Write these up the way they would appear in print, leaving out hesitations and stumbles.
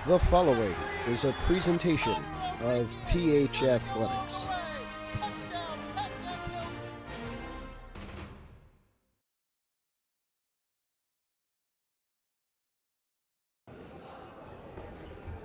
The following is a presentation of PH Athletics.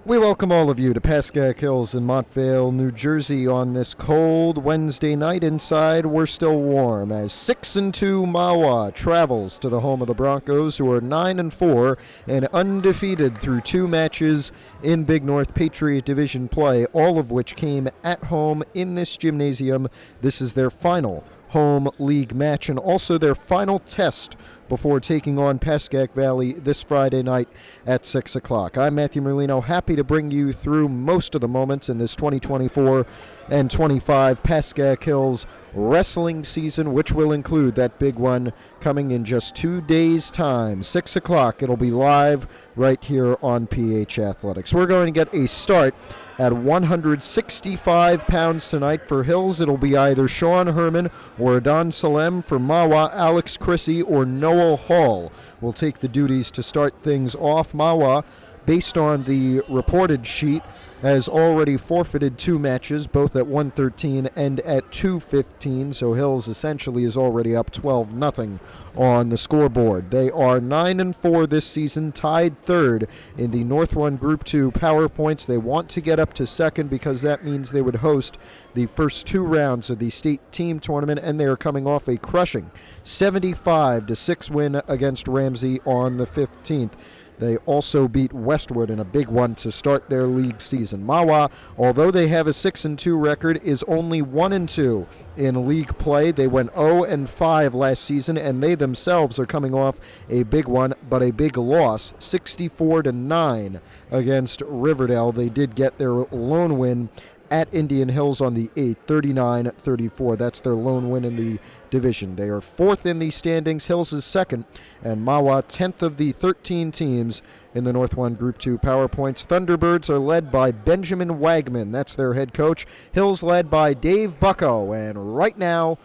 We welcome all of you to Pascack Hills in Montvale, New Jersey on this cold Wednesday night. Inside, we're still warm as 6-2 Mahwah travels to the home of the Broncos, who are 9-4 and undefeated through 2 matches in Big North Patriot Division play, all of which came at home in this gymnasium. This is their final home league match and also their final test before taking on Pascack Valley this Friday night at 6 o'clock. I'm Matthew Merlino, happy to bring you through most of the moments in this 2024 and 25 Pascack Hills wrestling season, which will include that big one coming in just 2 days' time. 6 o'clock, it'll be live right here on PH Athletics. We're going to get a start at 165 pounds tonight. For Hills, it'll be either Sean Herman or Don Salem. For Mahwah, Alex Chrissy or Noel Hall will take the duties to start things off. Mahwah, based on the reported sheet, has already forfeited 2 matches, both at 113 and at 215, so Hills essentially is already up 12-0 on the scoreboard. They are 9-4 this season, tied 3rd in the North 1 Group 2 power points. They want to get up to 2nd because that means they would host the first 2 rounds of the state team tournament, and they are coming off a crushing 75-6 win against Ramsey on the 15th. They also beat Westwood in a big one to start their league season. Mahwah, although they have a 6-2 record, is only 1-2 in league play. They went 0-5 last season, and they themselves are coming off a big one, but a big loss, 64-9 against Riverdale. They did get their lone win at Indian Hills on the 8th, 39-34. That's their lone win in the division. They are 4th in the standings. Hills is 2nd, and Mahwah 10th of the 13 teams in the North 1 Group 2 Power Points. Thunderbirds are led by Benjamin Wagman. That's their head coach. Hills led by Dave Bucko. And right now,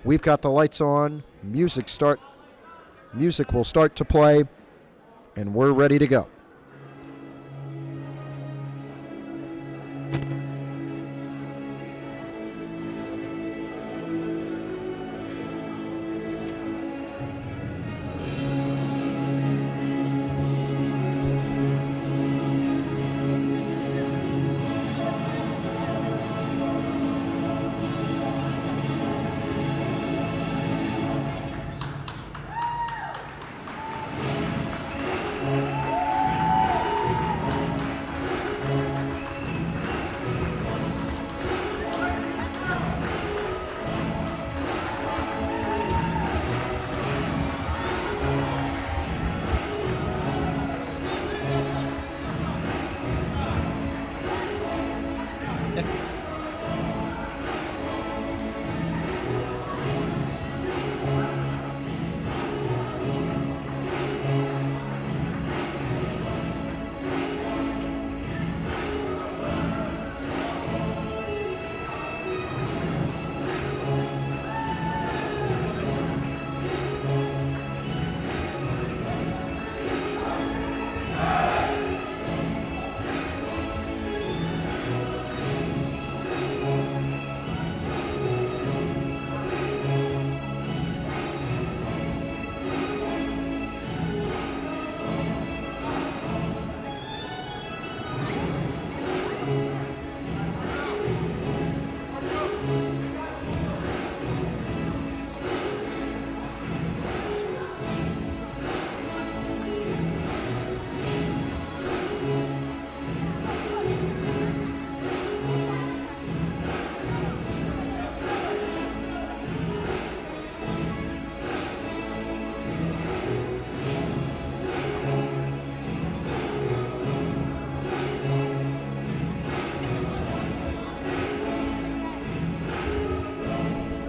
we've got the lights on. Music will start to play, and we're ready to go.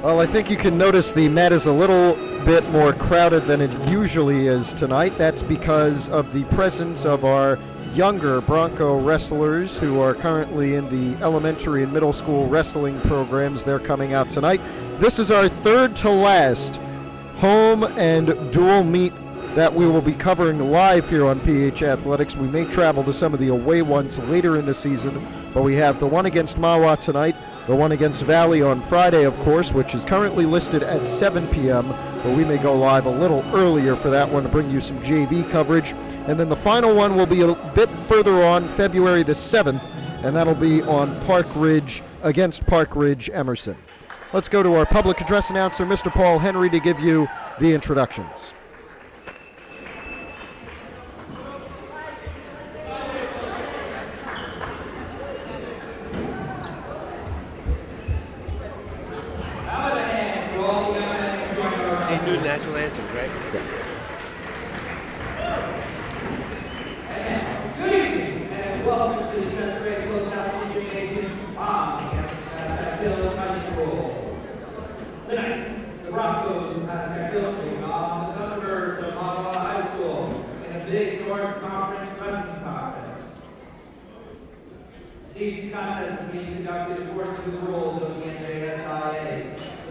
Well, I think you can notice the mat is a little bit more crowded than it usually is tonight. That's because of the presence of our younger Bronco wrestlers who are currently in the elementary and middle school wrestling programs. They're coming out tonight. This is our third to last home and dual meet that we will be covering live here on PH Athletics. We may travel to some of the away ones later in the season, but we have the one against Mahwah tonight, the one against Valley on Friday, of course, which is currently listed at 7 p.m., but we may go live a little earlier for that one to bring you some JV coverage. And then the final one will be a bit further on, February the 7th, and that'll be on Park Ridge against Park Ridge Emerson. Let's go to our public address announcer, Mr. Paul Henry, to give you the introductions. They do national anthems, right? Yeah. Good evening, and welcome to the Chesapeake Clubhouse Gymnasium on Pascack Hills High School. Tonight, the Broncos of Pascack Hills take on the Thunderbirds of Mahwah High School in a Big North Conference Wrestling Contest. This evening's contest is being conducted according to the rules of the NJSIA,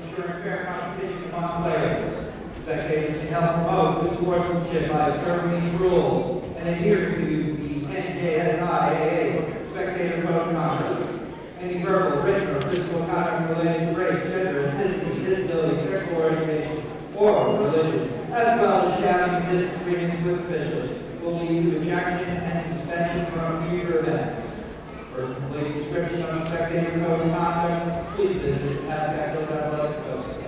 ensuring fair competition among players. Spectators can help promote good sportsmanship by observing these rules and adhering to the NJSIA Spectator Code of Conduct. Any verbal, written, or physical conduct related to race, gender, ethnicity, disability, sexual orientation, or religion, as well as shouting and disagreements with officials, will lead to ejection and suspension from future events. For a complete description of the Spectator Code of Conduct, please visit Pascack Hills Athletic website.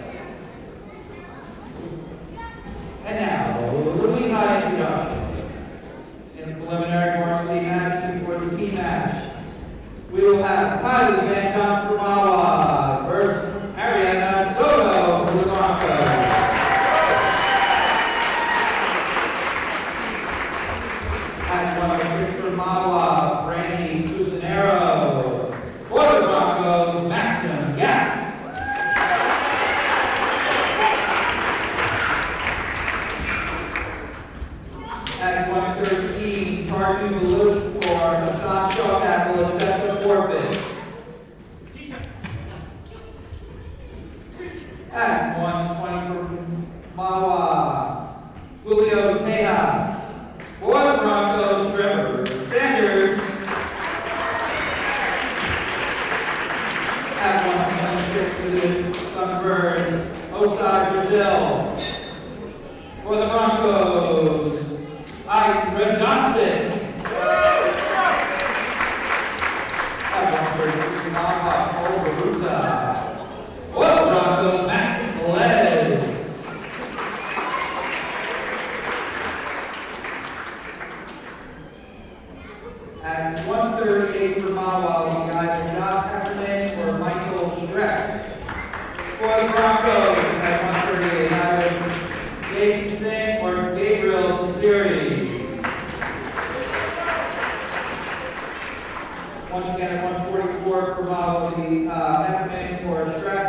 And now, a really high introduction. In a preliminary varsity match before the team match, we will have Kylie Van Dunn for Mahwah versus Ariana Soto for the Broncos. At 106 for Mahwah, Brandy Cusinero. For the Broncos, Maxim Gap. At 113, Tartu Balloon for Hassan Shawkat will accept the forfeit. At 120 for Mahwah, Julio Tejas. For the Broncos, Trevor Sanders. At 126 for the Thunderbirds, Osai Brazil. For the Broncos, Ike Johnson. At 132 for Mahwah, Cole Baruta. For the Broncos, Matt Velez. At 138 for Mahwah, we got Josh Heffernan or Michael Schreck. For the Broncos, at 138, either Jason Singh or Gabriel Cesari. Once again, at 144 for Mahwah, we Heffernan or Schreck.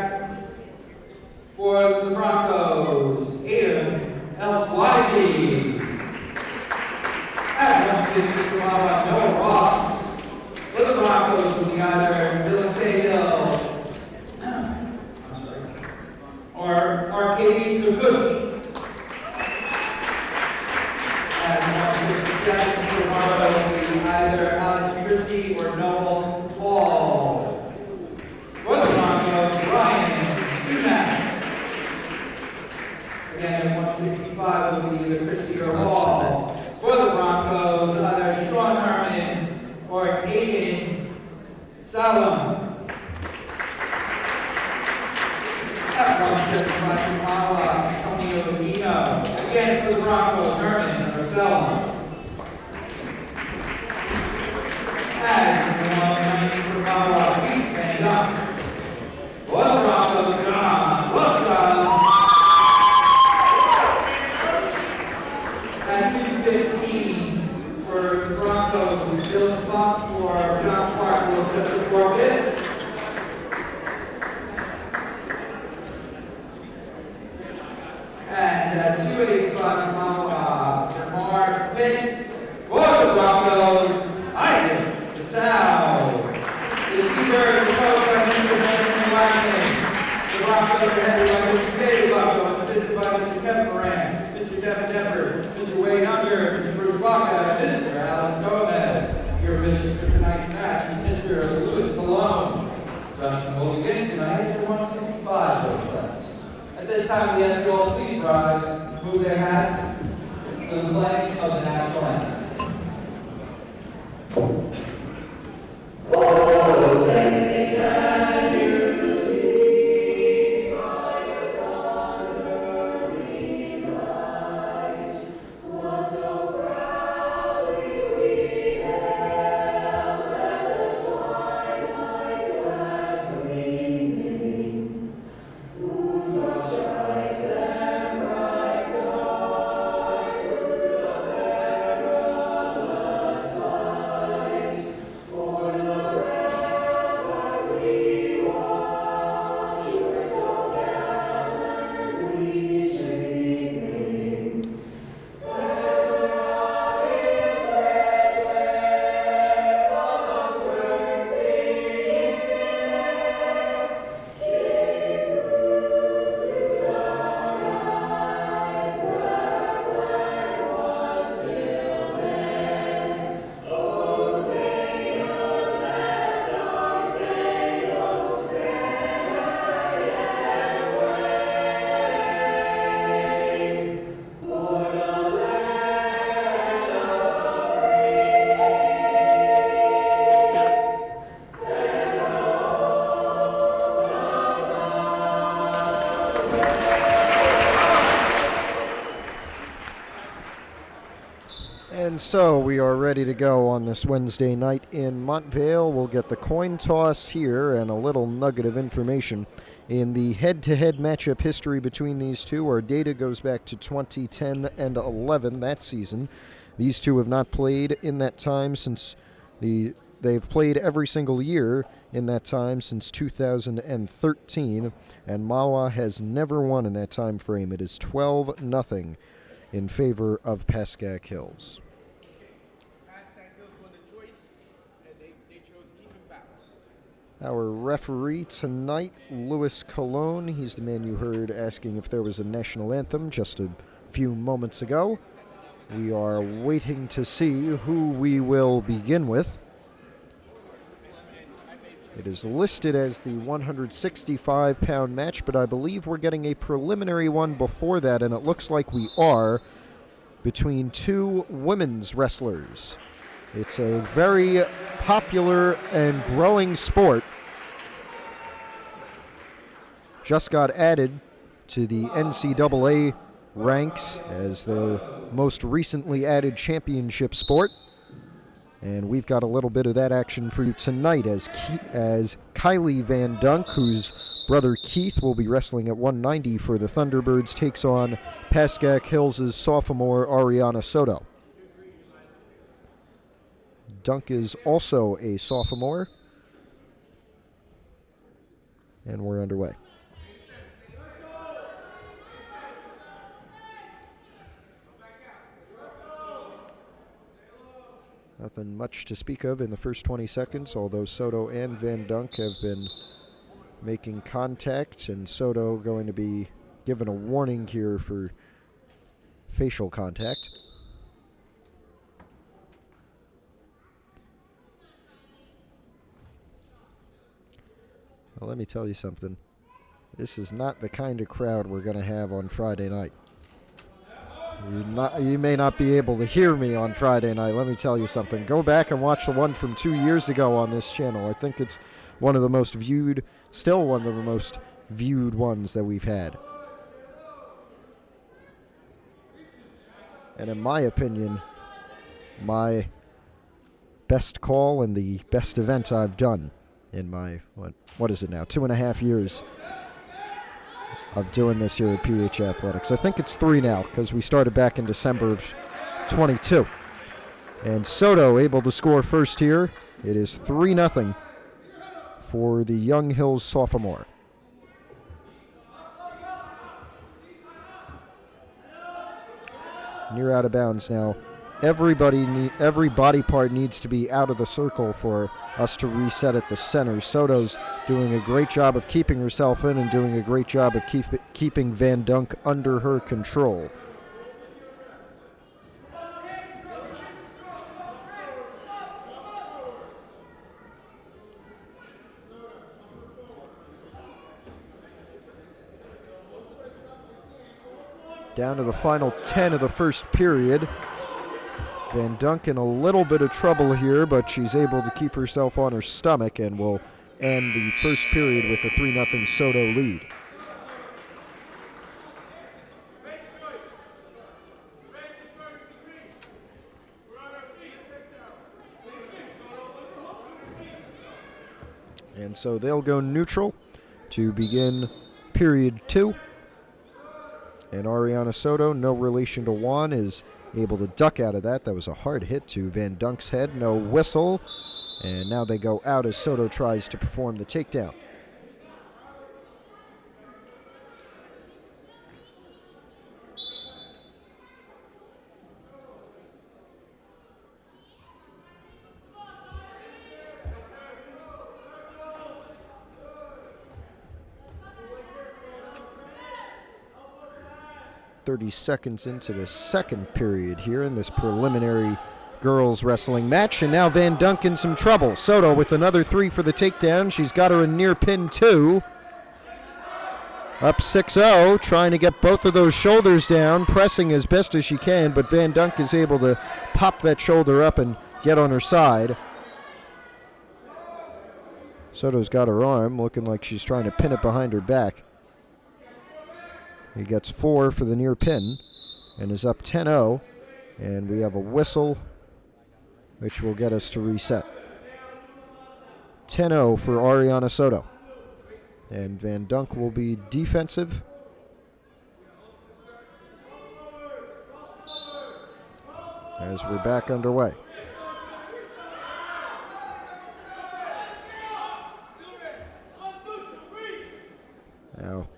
For the Broncos, Aiden Elswizy. At 150 for Mahwah, Noah Ross. For the Broncos, will be either Dylan Cahill or Arcady Kukush. At 157 for Mahwah, will be either Alex Christie or Noel Hall. For the Broncos, Ryan Sunak. Again, at 165 will be either Christie or Hall. For the Broncos, either Sean Herman or Aiden Salem. At 175 for Mahwah, Antonio Dino. Again for the Broncos, Herman or Salem. At 190 for Mahwah, Pete Van Dunn. For the Broncos, John Roscoe. At 215 for the Broncos, Dylan Funk for John Clark will accept the forfeit. And at 285 for Mahwah, Jamar Pitts. For the Broncos, Isaac DeSalle. The T-Birds, the coach, are Mr. Benjamin Wagner. The Broncos are headed by Mr. David Bucko, assisted by Mr. Kevin Moran, Mr. Devin Denver, Mr. Mr. Wayne Under, Mr. Bruce Walker, Mr. Alex Gomez. Your officials for tonight's match is Mr. Louis Cologne. Will begin tonight at 165 votes. At this time, we ask you all to please rise, move their hats to the playing of the national anthem. And so we are ready to go on this Wednesday night in Montvale. We'll get the coin toss here and a little nugget of information. In the head-to-head matchup history between these two, our data goes back to 2010 and 11 that season. These two have not played in that time since they've played every single year in that time since 2013, and Mahwah has never won in that time frame. It is 12-0 in favor of Pascack Hills. Pascack Hills won the choice, and they chose even balance. Our referee tonight, Louis Cologne. He's the man you heard asking if there was a national anthem just a few moments ago. We are waiting to see who we will begin with. It is listed as the 165-pound match, but I believe we're getting a preliminary one before that, and it looks like we are, between two women's wrestlers. It's a very popular and growing sport. Just got added to the NCAA ranks as their most recently added championship sport. And we've got a little bit of that action for you tonight as Kylie Van Dunk, whose brother Keith will be wrestling at 190 for the Thunderbirds, takes on Pascack Hills' sophomore Ariana Soto. Dunk is also a sophomore. And we're underway. Nothing much to speak of in the first 20 seconds, although Soto and Van Dunk have been making contact, and Soto going to be given a warning here for facial contact. Well, let me tell you something. This is not the kind of crowd we're going to have on Friday night. You may not be able to hear me on Friday night. Let me tell you something. Go back and watch the one from 2 years ago on this channel. I think it's one of the most viewed, still one of the most viewed ones that we've had. And in my opinion, my best call and the best event I've done in my, what is it now, 2.5 years of doing this here at PH Athletics. I think it's 3 now because we started back in December of 22. And Soto able to score first here. It is 3-0 for the Young Hills sophomore. Near out of bounds now. Every body part needs to be out of the circle for us to reset at the center. Soto's doing a great job of keeping herself in and doing a great job of keeping Van Dunk under her control. Down to the final 10 of the first period. Van Dunk in a little bit of trouble here, but she's able to keep herself on her stomach and will end the first period with a 3-0 Soto lead. And so they'll go neutral to begin period 2. And Ariana Soto, no relation to Juan, is able to duck out of that. That was a hard hit to Van Dunk's head. No whistle. And now they go out as Soto tries to perform the takedown. Seconds into the second period here in this preliminary girls wrestling match, and now Van Dunk in some trouble. Soto with another 3 for the takedown. She's got her in near pin 2. Up 6-0, trying to get both of those shoulders down, pressing as best as she can, but Van Dunk is able to pop that shoulder up and get on her side. Soto's got her arm, looking like she's trying to pin it behind her back. He gets 4 for the near pin and is up 10-0. And we have a whistle, which will get us to reset. 10-0 for Ariana Soto. And Van Dunk will be defensive. As we're back underway. Now,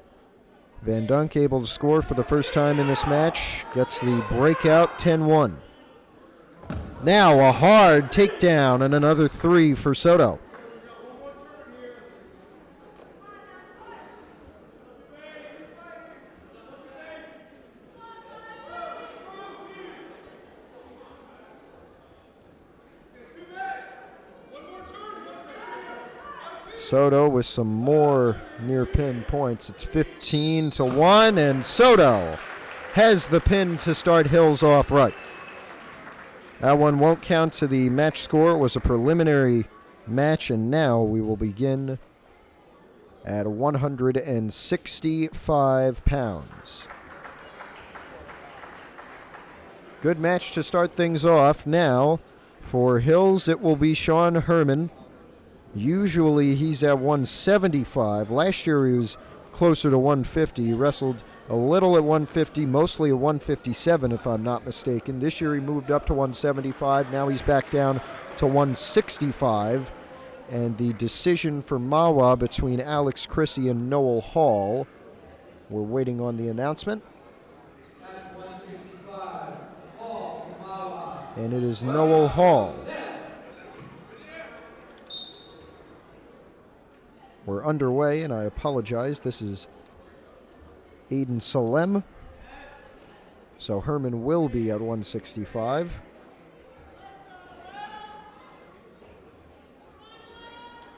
Van Dunk able to score for the first time in this match. Gets the breakout 10-1. Now a hard takedown and another 3 for Soto. Soto with some more near pin points. It's 15-1, and Soto has the pin to start Hills off right. That one won't count to the match score. It was a preliminary match, and now we will begin at 165 pounds. Good match to start things off. Now, for Hills, it will be Sean Herman. Usually he's at 175. Last year he was closer to 150. He wrestled a little at 150, mostly at 157 if I'm not mistaken. This year he moved up to 175. Now he's back down to 165. And the decision for Mahwah between Alex Chrissy and Noel Hall. We're waiting on the announcement. And it is Noel Hall. We're underway, and I apologize. This is Aiden Salem. So Herman will be at 165.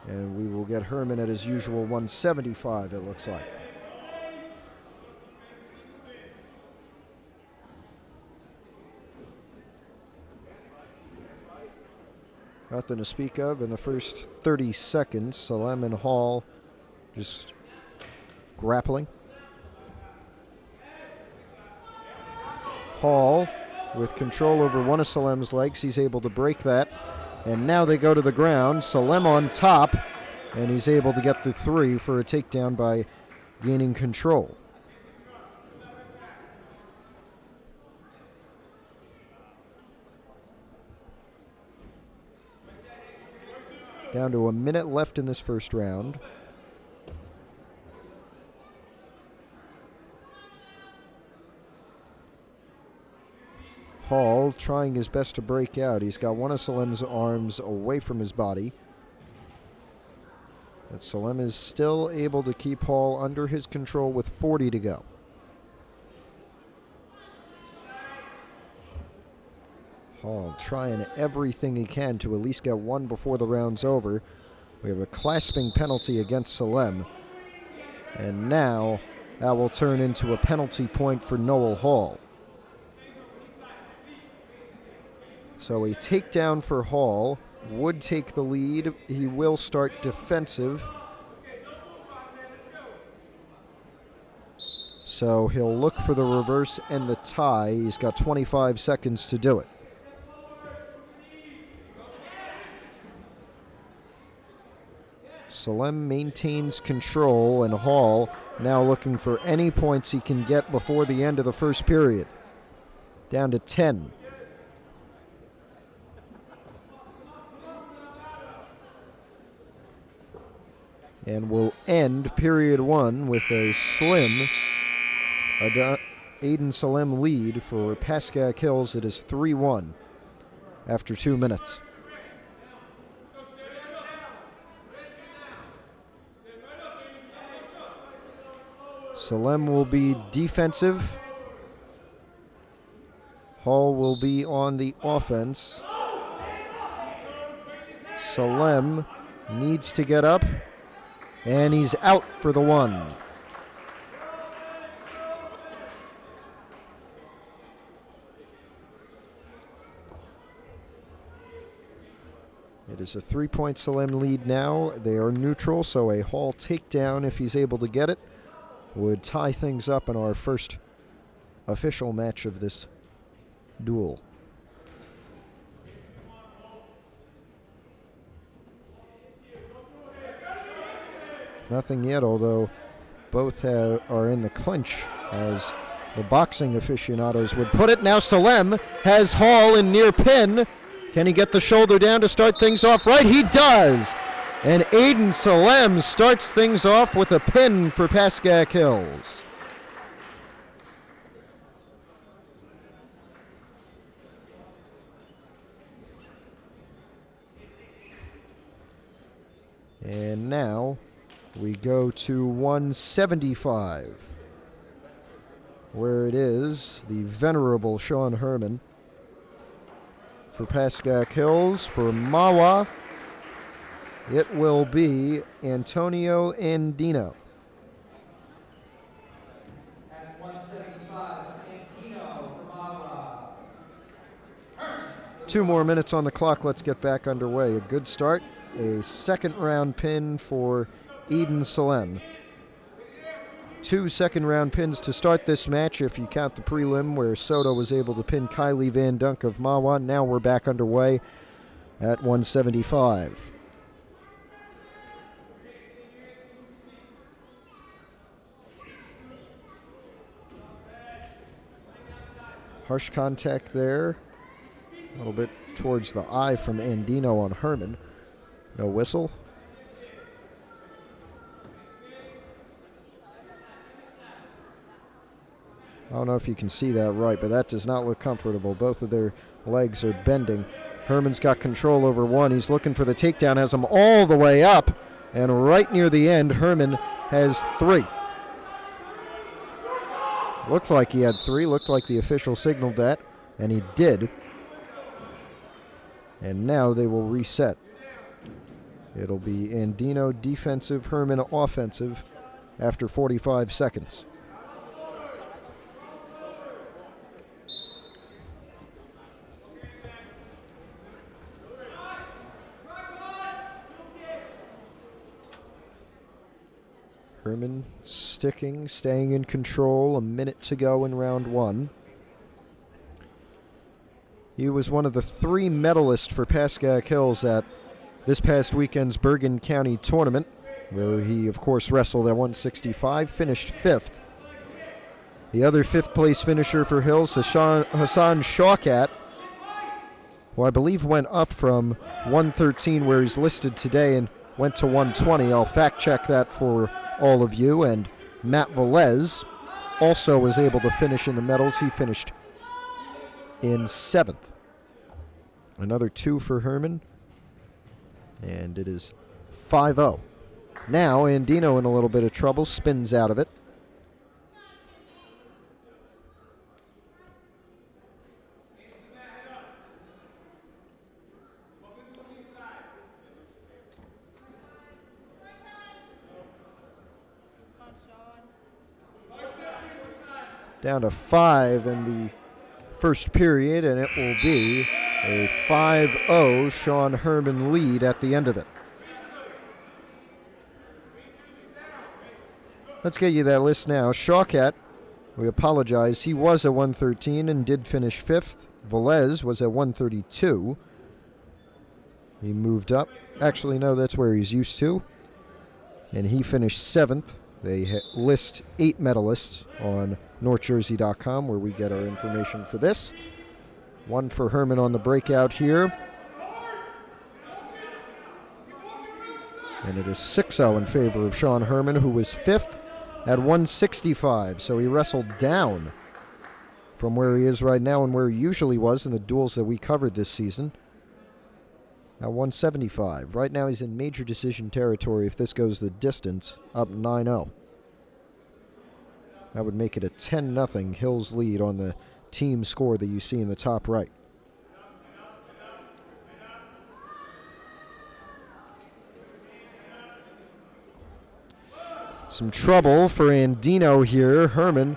And we will get Herman at his usual 175, it looks like. Nothing to speak of in the first 30 seconds. Salem and Hall just grappling. Hall with control over one of Salem's legs. He's able to break that. And now they go to the ground. Salem on top. And he's able to get the 3 for a takedown by gaining control. Down to a minute left in this first round. Hall trying his best to break out. He's got one of Salem's arms away from his body. But Salem is still able to keep Hall under his control with 40 to go. Hall trying everything he can to at least get one before the round's over. We have a clasping penalty against Salem. And now That will turn into a penalty point for Noel Hall. So a takedown for Hall would take the lead. He will start defensive. So he'll look for the reverse and the tie. He's got 25 seconds to do it. Salem maintains control, and Hall now looking for any points he can get before the end of the first period. Down to 10. And we'll end period one with a slim Aiden Salem lead for Pascack Hills. It is 3-1 after 2 minutes. Salem will be defensive. Hall will be on the offense. Salem needs to get up, and he's out for the one. It is a 3-point Salem lead now. They are neutral, so a Hall takedown, if he's able to get it, would tie things up in our first official match of this duel. Nothing yet, although both are in the clinch, as the boxing aficionados would put it. Now Salem has Hall in near pin. Can he get the shoulder down to start things off right? He does! And Aiden Salem starts things off with a pin for Pascack Hills. And now we go to 175, where it is the venerable Sean Herman for Pascack Hills. For Mahwah, it will be Antonio Andino. At 175, Andino for Mahwah. 2 more minutes on the clock. Let's get back underway. A good start. A second round pin for Eden Salem. 2 second round pins to start this match if you count the prelim where Soto was able to pin Kylie Van Dunk of Mahwah. Now we're back underway at 175. Harsh contact there. A little bit towards the eye from Andino on Herman. No whistle. I don't know if you can see that right, but that does not look comfortable. Both of their legs are bending. Herman's got control over one. He's looking for the takedown, has him all the way up. And right near the end, Herman has 3. Looks like he had 3. Looked like the official signaled that, and he did. And now they will reset. It'll be Andino defensive, Herman offensive after 45 seconds. Herman sticking, staying in control. A minute to go in round 1. He was one of the 3 medalists for Pascack Hills at this past weekend's Bergen County tournament, where he, of course, wrestled at 165, finished 5th. The other 5th place finisher for Hills, Hassan Shawkat, who I believe went up from 113, where he's listed today, and went to 120. I'll fact check that for all of you. And Matt Velez also was able to finish in the medals. He finished in 7th. Another 2 for Herman. And it is 5-0. Now Andino in a little bit of trouble, spins out of it. down to 5 in the first period, and it will be a 5-0 Sean Herman lead at the end of it. Let's get you that list now. Shawkat, we apologize, he was at 113 and did finish 5th. Velez was at 132. He moved up. Actually, no, that's where he's used to. And he finished 7th. They list 8 medalists on NorthJersey.com, where we get our information for this. 1 for Herman on the breakout here. And it is 6-0 in favor of Sean Herman, who was 5th at 165. So he wrestled down from where he is right now and where he usually was in the duels that we covered this season. At 175. Right now he's in major decision territory if this goes the distance, up 9-0. That would make it a 10-0 Hills lead on the team score that you see in the top right. Some trouble for Andino here. Herman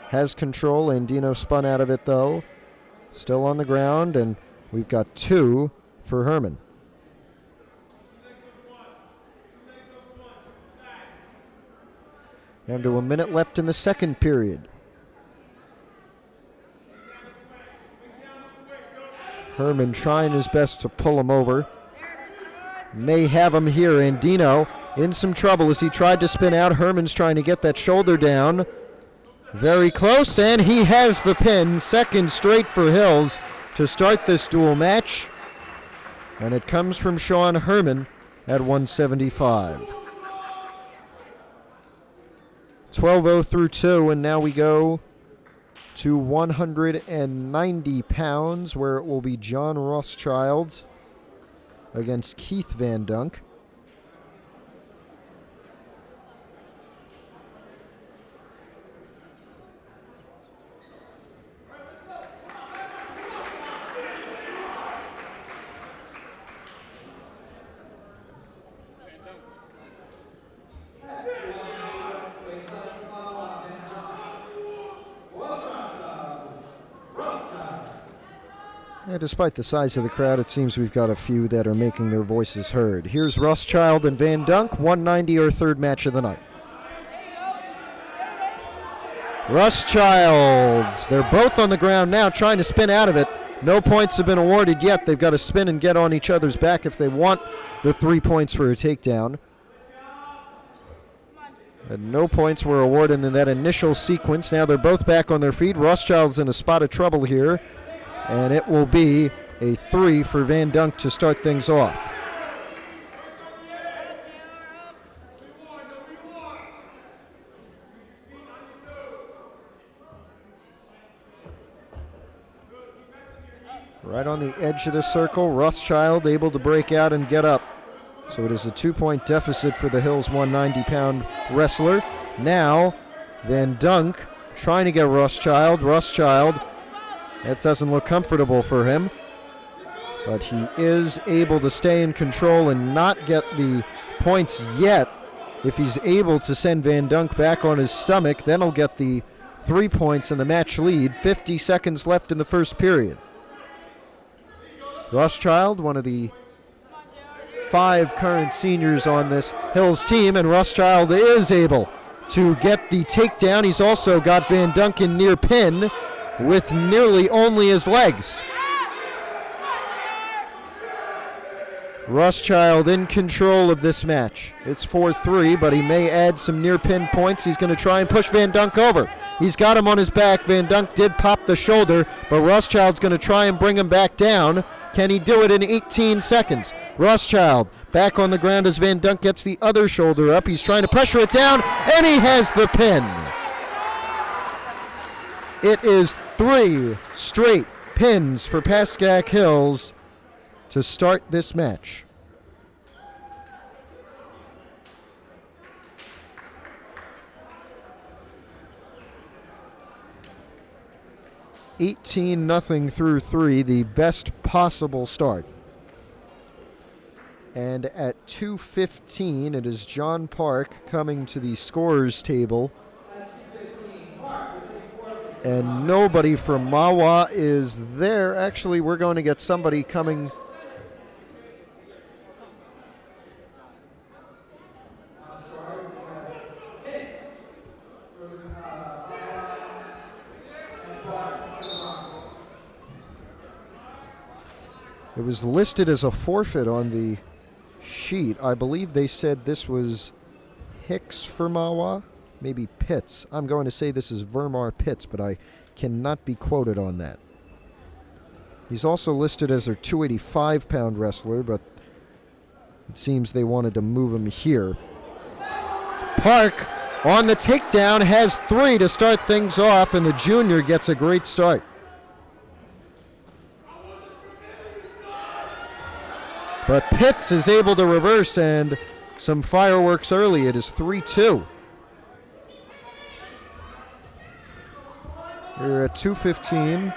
has control. Andino spun out of it though. Still on the ground, and we've got 2 for Herman. Down to a minute left in the second period. Herman trying his best to pull him over. May have him here. Andino in some trouble as he tried to spin out. Herman's trying to get that shoulder down. Very close, and he has the pin. Second straight for Hills to start this duel match. And it comes from Sean Herman at 175. 12-0 through 2, and now we go to 190 pounds, where it will be John Rothschild against Keith Van Dunk. Yeah, despite the size of the crowd, it seems we've got a few that are making their voices heard. Here's Rothschild and Van Dunk, 190, our third match of the night. Rothschilds, they're both on the ground now trying to spin out of it. No points have been awarded yet. They've got to spin and get on each other's back if they want the 3 points for a takedown. And no points were awarded in that initial sequence. Now they're both back on their feet. Rothschild's in a spot of trouble here. And it will be a 3 for Van Dunk to start things off. Right on the edge of the circle, Rothschild able to break out and get up. So it is a 2-point deficit for the Hills 190-pound wrestler. Now, Van Dunk trying to get Rothschild. Rothschild, that doesn't look comfortable for him. But he is able to stay in control and not get the points yet. If he's able to send Van Dunk back on his stomach, then he'll get the 3 points and the match lead. 50 seconds left in the first period. Rothschild, one of the 5 current seniors on this Hills team, and Rothschild is able to get the takedown. He's also got Van Dunk in near pin with nearly only his legs. Rothschild in control of this match. It's 4-3, but he may add some near pin points. He's going to try and push Van Dunk over. He's got him on his back. Van Dunk did pop the shoulder, but Rothschild's going to try and bring him back down. Can he do it in 18 seconds? Rothschild back on the ground as Van Dunk gets the other shoulder up. He's trying to pressure it down, and he has the pin. It is 3 straight pins for Pascack Hills to start this match. $18-0 through 3, the best possible start. And at 2:15, it is John Park coming to the scorer's table. And nobody from Mahwah is there. Actually, we're going to get somebody coming. It was listed as a forfeit on the sheet. I believe they said this was Hicks for Mahwah, maybe Pitts. I'm going to say this is Vermar Pitts, but I cannot be quoted on that. He's also listed as their 285-pound wrestler, but it seems they wanted to move him here. Park on the takedown has 3 to start things off, and the junior gets a great start. But Pitts is able to reverse, and some fireworks early. It is 3-2. We're at 2:15,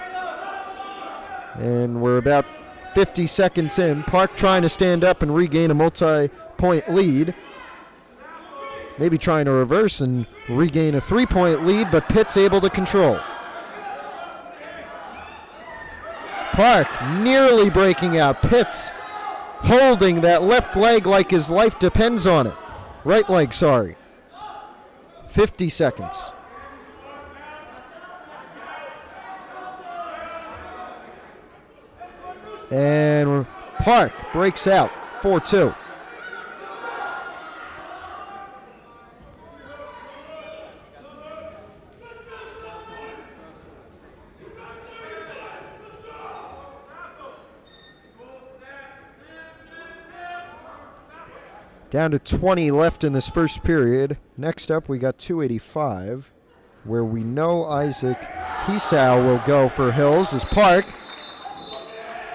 and we're about 50 seconds in. Park trying to stand up and regain a multi-point lead. Maybe trying to reverse and regain a 3-point lead, but Pitts able to control. Park nearly breaking out. Pitts holding that left leg like his life depends on it. Right leg, sorry. 50 seconds. And Park breaks out, 4-2. Down to 20 left in this first period. Next up, we got 285, where we know Isaac Hisau will go for Hills as Park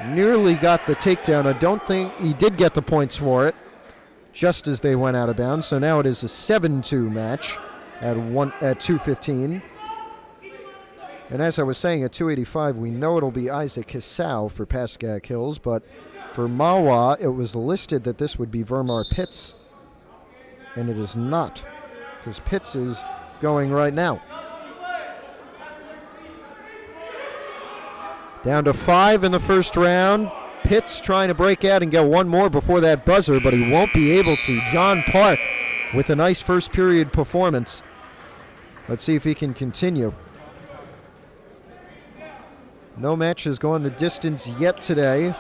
nearly got the takedown. I don't think he did get the points for it, just as they went out of bounds. So now it is a 7-2 match at 2:15. And as I was saying, at 285, we know it'll be Isaac Hisau for Pascack Hills, but for Mahwah, it was listed that this would be Vermar Pitts, and it is not, because Pitts is going right now. Down to 5 in the first round. Pitts trying to break out and get one more before that buzzer, but he won't be able to. John Park with a nice first period performance. Let's see if he can continue. No match has gone the distance yet today.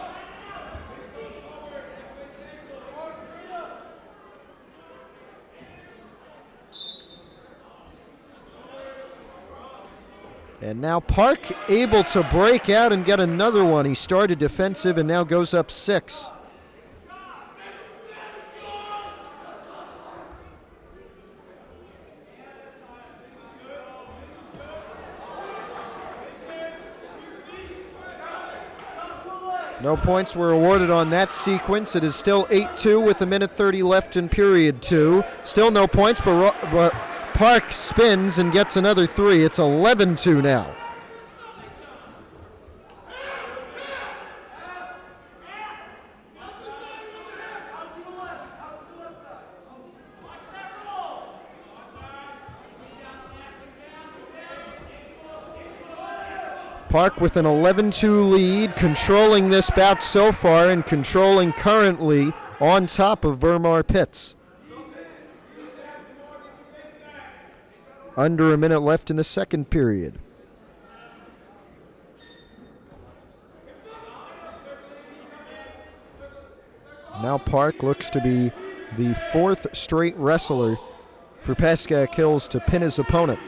And now Park able to break out and get another one. He started defensive and now goes up 6. No points were awarded on that sequence. It is still 8-2 with 1:30 left in period 2. Still no points, but Park spins and gets another 3. It's 11-2 now. Park with an 11-2 lead, controlling this bout so far and controlling currently on top of Vermar Pitts. Under a minute left in the second period. Now Park looks to be the 4th straight wrestler for Pascack Hills to pin his opponent.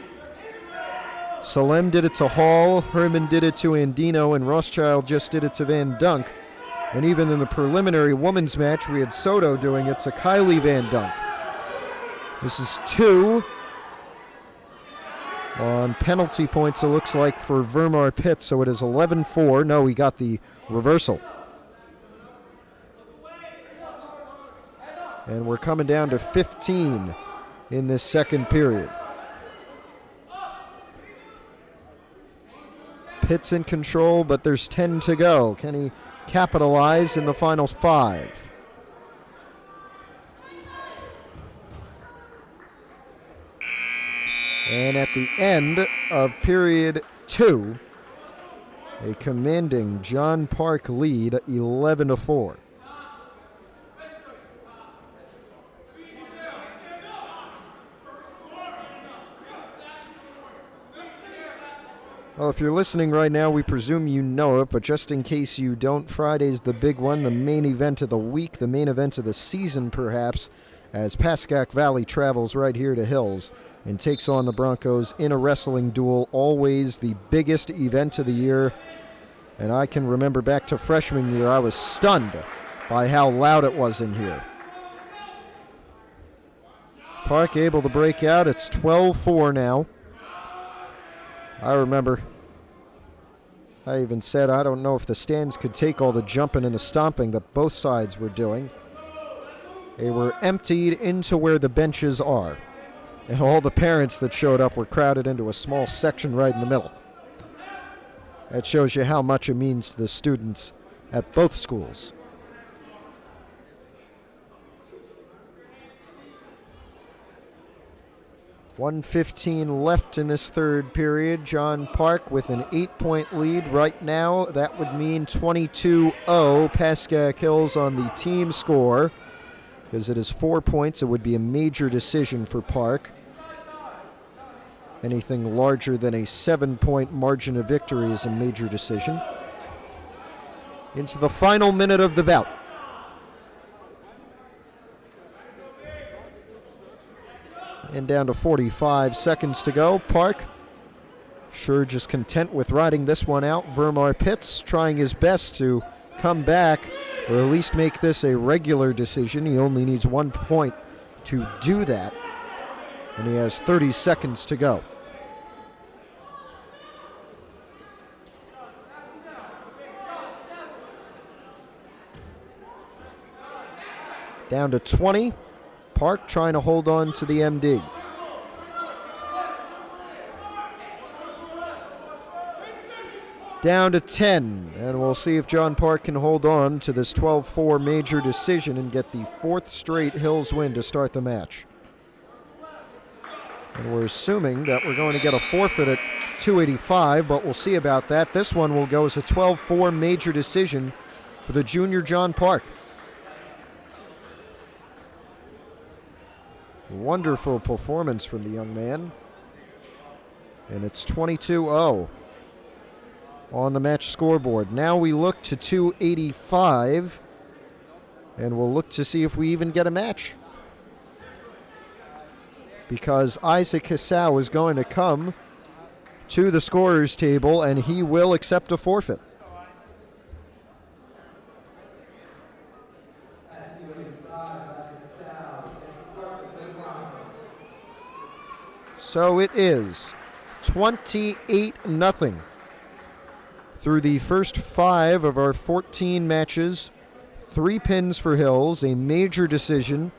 Salem did it to Hall, Herman did it to Andino, and Rothschild just did it to Van Dunk. And even in the preliminary women's match, we had Soto doing it to Kylie Van Dunk. This is 2 on penalty points, it looks like, for Vermar Pitts, so it is 11-4. No, he got the reversal. And we're coming down to 15 in this second period. Pitts in control, but there's 10 to go. Can he capitalize in the final 5? And at the end of period 2. A commanding John Park lead, 11-4. Well, if you're listening right now, we presume you know it, but just in case you don't, Friday's the big one, the main event of the week, the main event of the season, perhaps, as Pascack Valley travels right here to Hills and takes on the Broncos in a wrestling duel, always the biggest event of the year. And I can remember back to freshman year, I was stunned by how loud it was in here. Park able to break out. It's 12-4 now. I remember, I even said, I don't know if the stands could take all the jumping and the stomping that both sides were doing. They were emptied into where the benches are. And all the parents that showed up were crowded into a small section right in the middle. That shows you how much it means to the students at both schools. 1:15 left in this third period. John Park with an 8-point lead right now. That would mean 22-0 Pascack Hills on the team score. Because it is 4 points, it would be a major decision for Park. Anything larger than a 7-point margin of victory is a major decision. Into the final minute of the bout. And down to 45 seconds to go. Park, sure just content with riding this one out. Vermar Pitts trying his best to come back, or at least make this a regular decision. He only needs 1 point to do that. And he has 30 seconds to go. Down to 20. Park trying to hold on to the MD. Down to 10, and we'll see if John Park can hold on to this 12-4 major decision and get the 4th straight Hills win to start the match. And we're assuming that we're going to get a forfeit at 285, but we'll see about that. This one will go as a 12-4 major decision for the junior John Park. Wonderful performance from the young man. And it's 22-0 on the match scoreboard. Now we look to 285, and we'll look to see if we even get a match. Because Isaac Hassau is going to come to the scorer's table, and he will accept a forfeit. So it is 28-0 through the first 5 of our 14 matches. 3 pins for Hills, a major decision,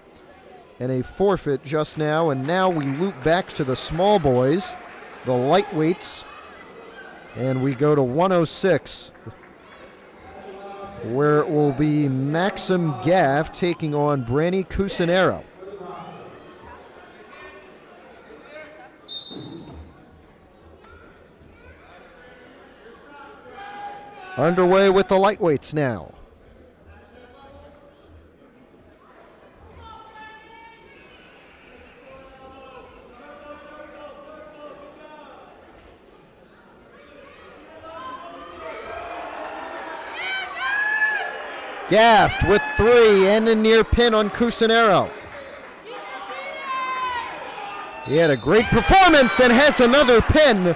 and a forfeit just now. And now we loop back to the small boys, the lightweights, and we go to 106, where it will be Maxim Gaff taking on Branny Cusinero. Underway with the lightweights now. Gaft with 3 and a near pin on Cusinero. He had a great performance and has another pin.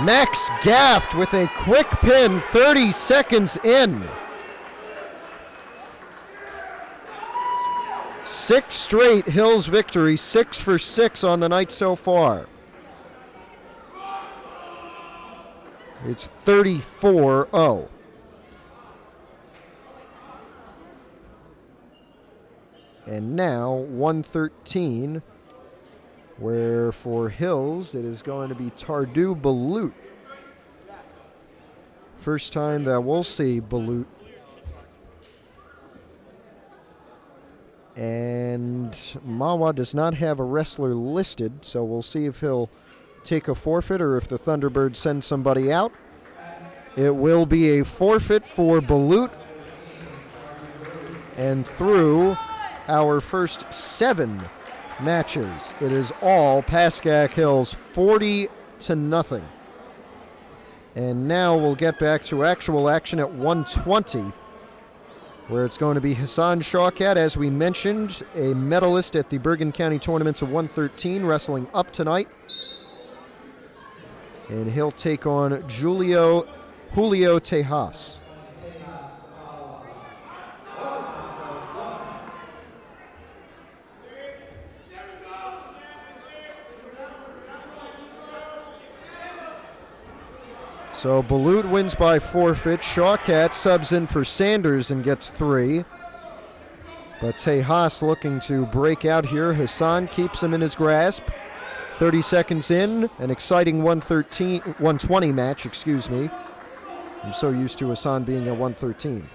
Max Gaft with a quick pin, 30 seconds in. 6 straight Hills victory, 6 for 6 on the night so far. It's 34-0. And now 113. Where for Hills, it is going to be Tardu Balut. First time that we'll see Balut. And Mahwah does not have a wrestler listed, so we'll see if he'll take a forfeit or if the Thunderbirds send somebody out. It will be a forfeit for Balut. And through our first 7 matches, it is all Pascack Hills 40-0. And now we'll get back to actual action at 120, where it's going to be Hassan Shawkat, as we mentioned, a medalist at the Bergen County Tournaments of 113, wrestling up tonight. And he'll take on Julio Tejas. So Balut wins by forfeit. Shawkat subs in for Sanders and gets 3. But Tejas looking to break out here. Hassan keeps him in his grasp. 30 seconds in, an exciting 120 match, excuse me. I'm so used to Hassan being at 113.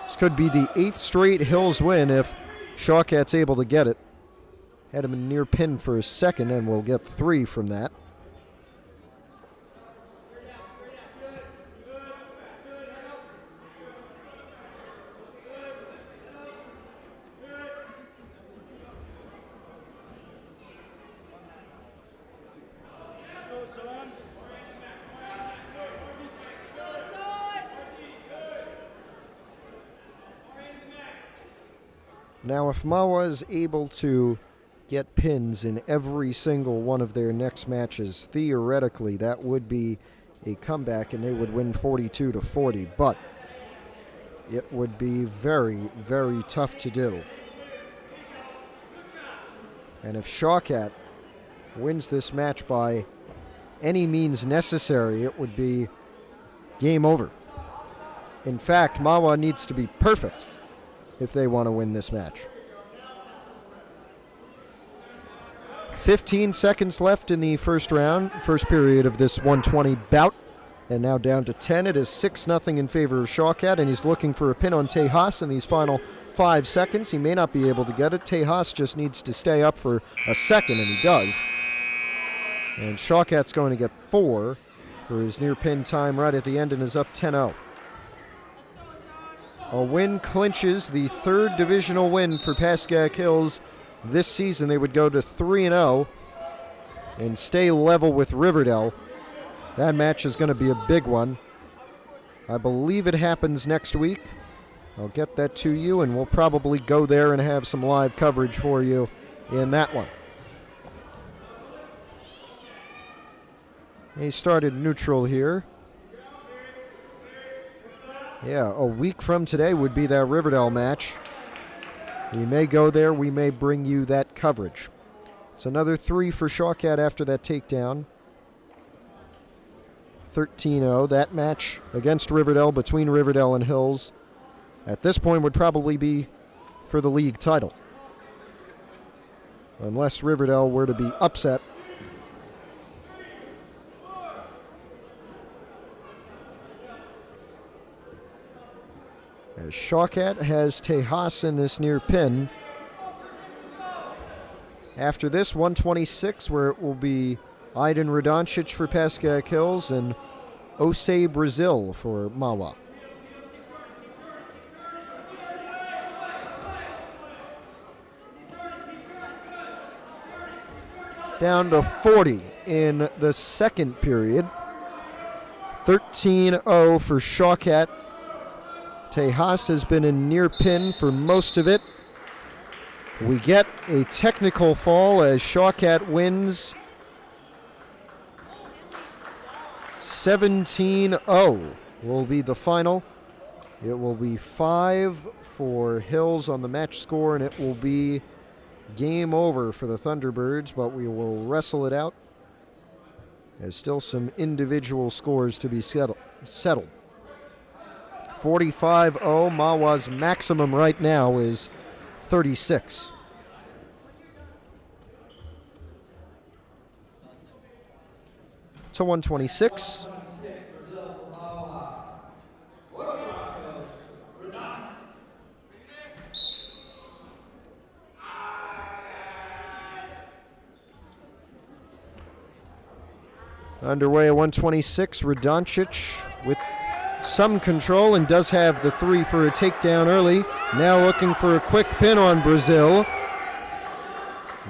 This could be the 8th straight Hills win if Shawkat's able to get it. Had him in near pin for a second, and we'll get 3 from that. Now, if Mahwah is able to get pins in every single one of their next matches, theoretically that would be a comeback and they would win 42-40, but it would be very, very tough to do. And if Shawkat wins this match by any means necessary, it would be game over. In fact, Mahwah needs to be perfect if they want to win this match. 15 seconds left in the first period of this 120 bout. And now down to 10. It is 6-0 in favor of Shawkat, and he's looking for a pin on Tejas in these final 5 seconds. He may not be able to get it. Tejas just needs to stay up for a second, and he does. And Shawkat's going to get 4 for his near pin time right at the end and is up 10-0. A win clinches the 3rd divisional win for Pascack Hills this season. They would go to 3-0 and stay level with Riverdale. That match is going to be a big one. I believe it happens next week. I'll get that to you, and we'll probably go there and have some live coverage for you in that one. He started neutral here. Yeah, a week from today would be that Riverdale match. We may go there. We may bring you that coverage. It's another 3 for Shawkat after that takedown. 13-0. That match against Riverdale, between Riverdale and Hills, at this point would probably be for the league title. Unless Riverdale were to be upset. As Shawkat has Tejas in this near pin. After this, 126, where it will be Aiden Radoncic for Pascack Hills and Osei Brazil for Mahwah. Down to 40 in the second period. 13-0 for Shawkat. Tejas has been in near pin for most of it. We get a technical fall as Shawkat wins 17-0 will be the final. It will be 5 for Hills on the match score, and it will be game over for the Thunderbirds, but we will wrestle it out. There's still some individual scores to be settled. 45-0. Mahwah's maximum right now is 36. To 126. Underway at 126, Radoncic with some control and does have the three for a takedown early. Now looking for a quick pin on Brazil.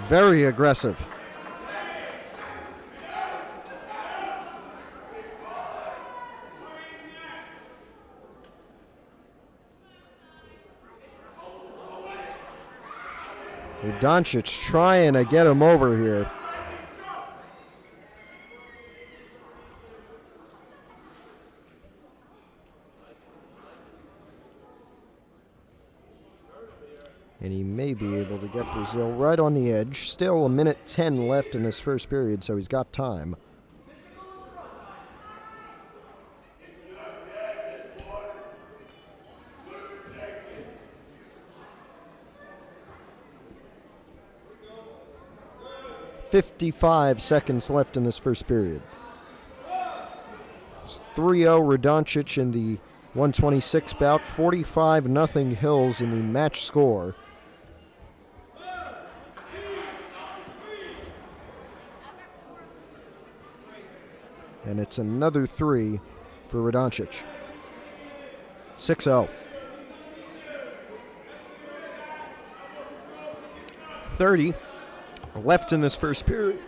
Very aggressive. Radoncic trying to get him over here. And he may be able to get Brazil right on the edge. Still a minute 10 left in this first period, so he's got time. .55 seconds left in this first period. It's 3-0 Radoncic in the 126 bout, 45-0 Hills in the match score. And it's another three for Radoncic. 6-0. 30 left in this first period.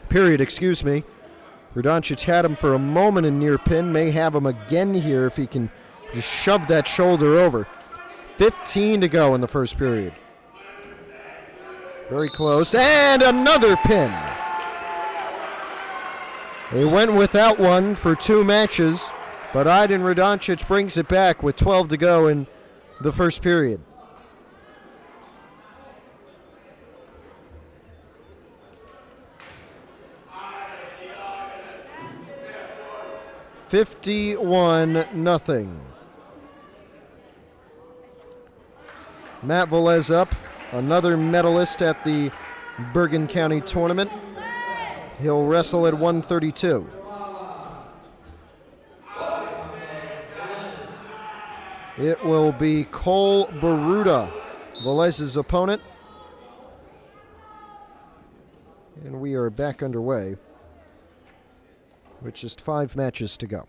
Radoncic had him for a moment in near pin. May have him again here if he can just shove that shoulder over. 15 to go in the first period. Very close. And another pin. They went without one for 2 matches, but Aydin Radoncic brings it back with 12 to go in the first period. $51-0. Matt Velez up, another medalist at the Bergen County tournament. He'll wrestle at 132. It will be Cole Baruta, Velez's opponent. And we are back underway with just 5 matches to go.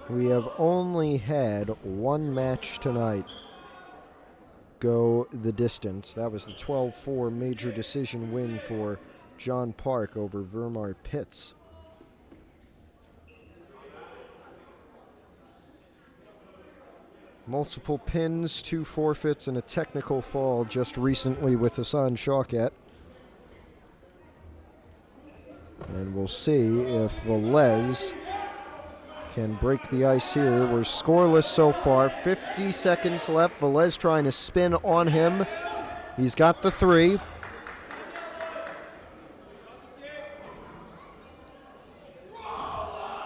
We have only had one match tonight go the distance. That was the 12-4 major decision win for John Park over Vermar Pitts. Multiple pins, 2 forfeits, and a technical fall just recently with Hassan Shaukat. And we'll see if Velez can break the ice here. We're scoreless so far. 50 seconds left. Velez trying to spin on him. He's got the 3.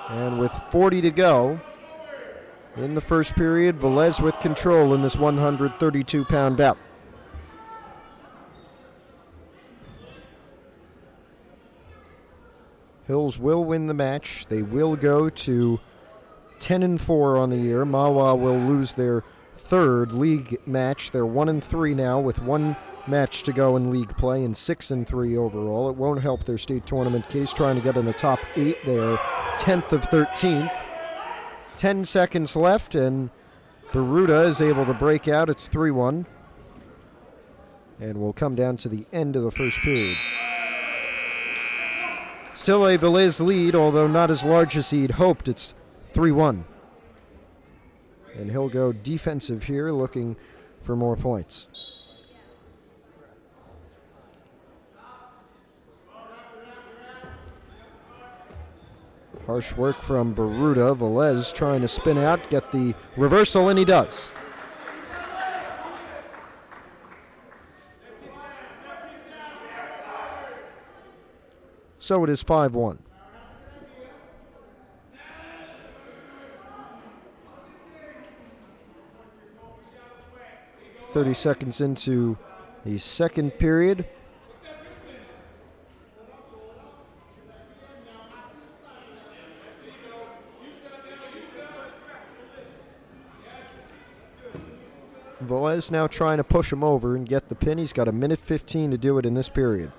And with 40 to go in the first period, Velez with control in this 132-pound bout. Hills will win the match. They will go to 10-4 on the year. Mahwah will lose their 3rd league match. They're 1-3 now with 1 match to go in league play and 6-3 overall. It won't help their state tournament case trying to get in the top 8 there. 10th of 13th. 10 seconds left and Baruta is able to break out. It's 3-1. And we'll come down to the end of the first period. Still a Velez lead, although not as large as he'd hoped. It's 3-1. And he'll go defensive here, looking for more points. Harsh work from Baruta. Velez trying to spin out, get the reversal, and he does. So it is 5-1. 30 seconds into the second period. Velez now trying to push him over and get the pin. He's got 1:15 to do it in this period.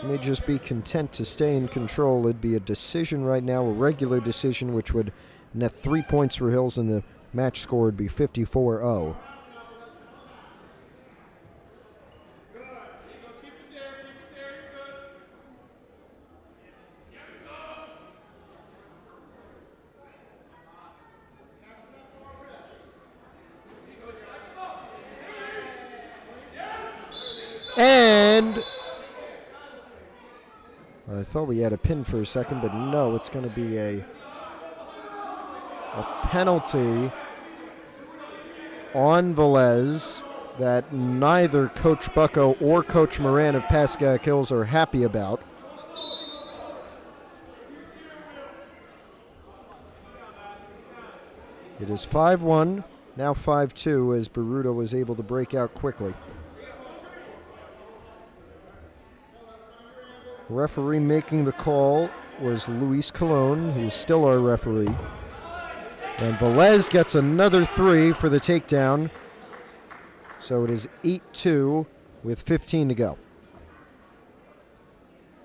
He may just be content to stay in control. It'd be a decision right now, a regular decision, which would net 3 points for Hills, and the match score would be 54-0. And I thought we had a pin for a second, but no, it's going to be a penalty on Velez that neither Coach Bucko or Coach Moran of Pascack Hills are happy about. It is 5-1, now 5-2, as Baruta was able to break out quickly. Referee making the call was Luis Colon, who's still our referee. And Velez gets another 3 for the takedown. So it is 8-2 with 15 to go.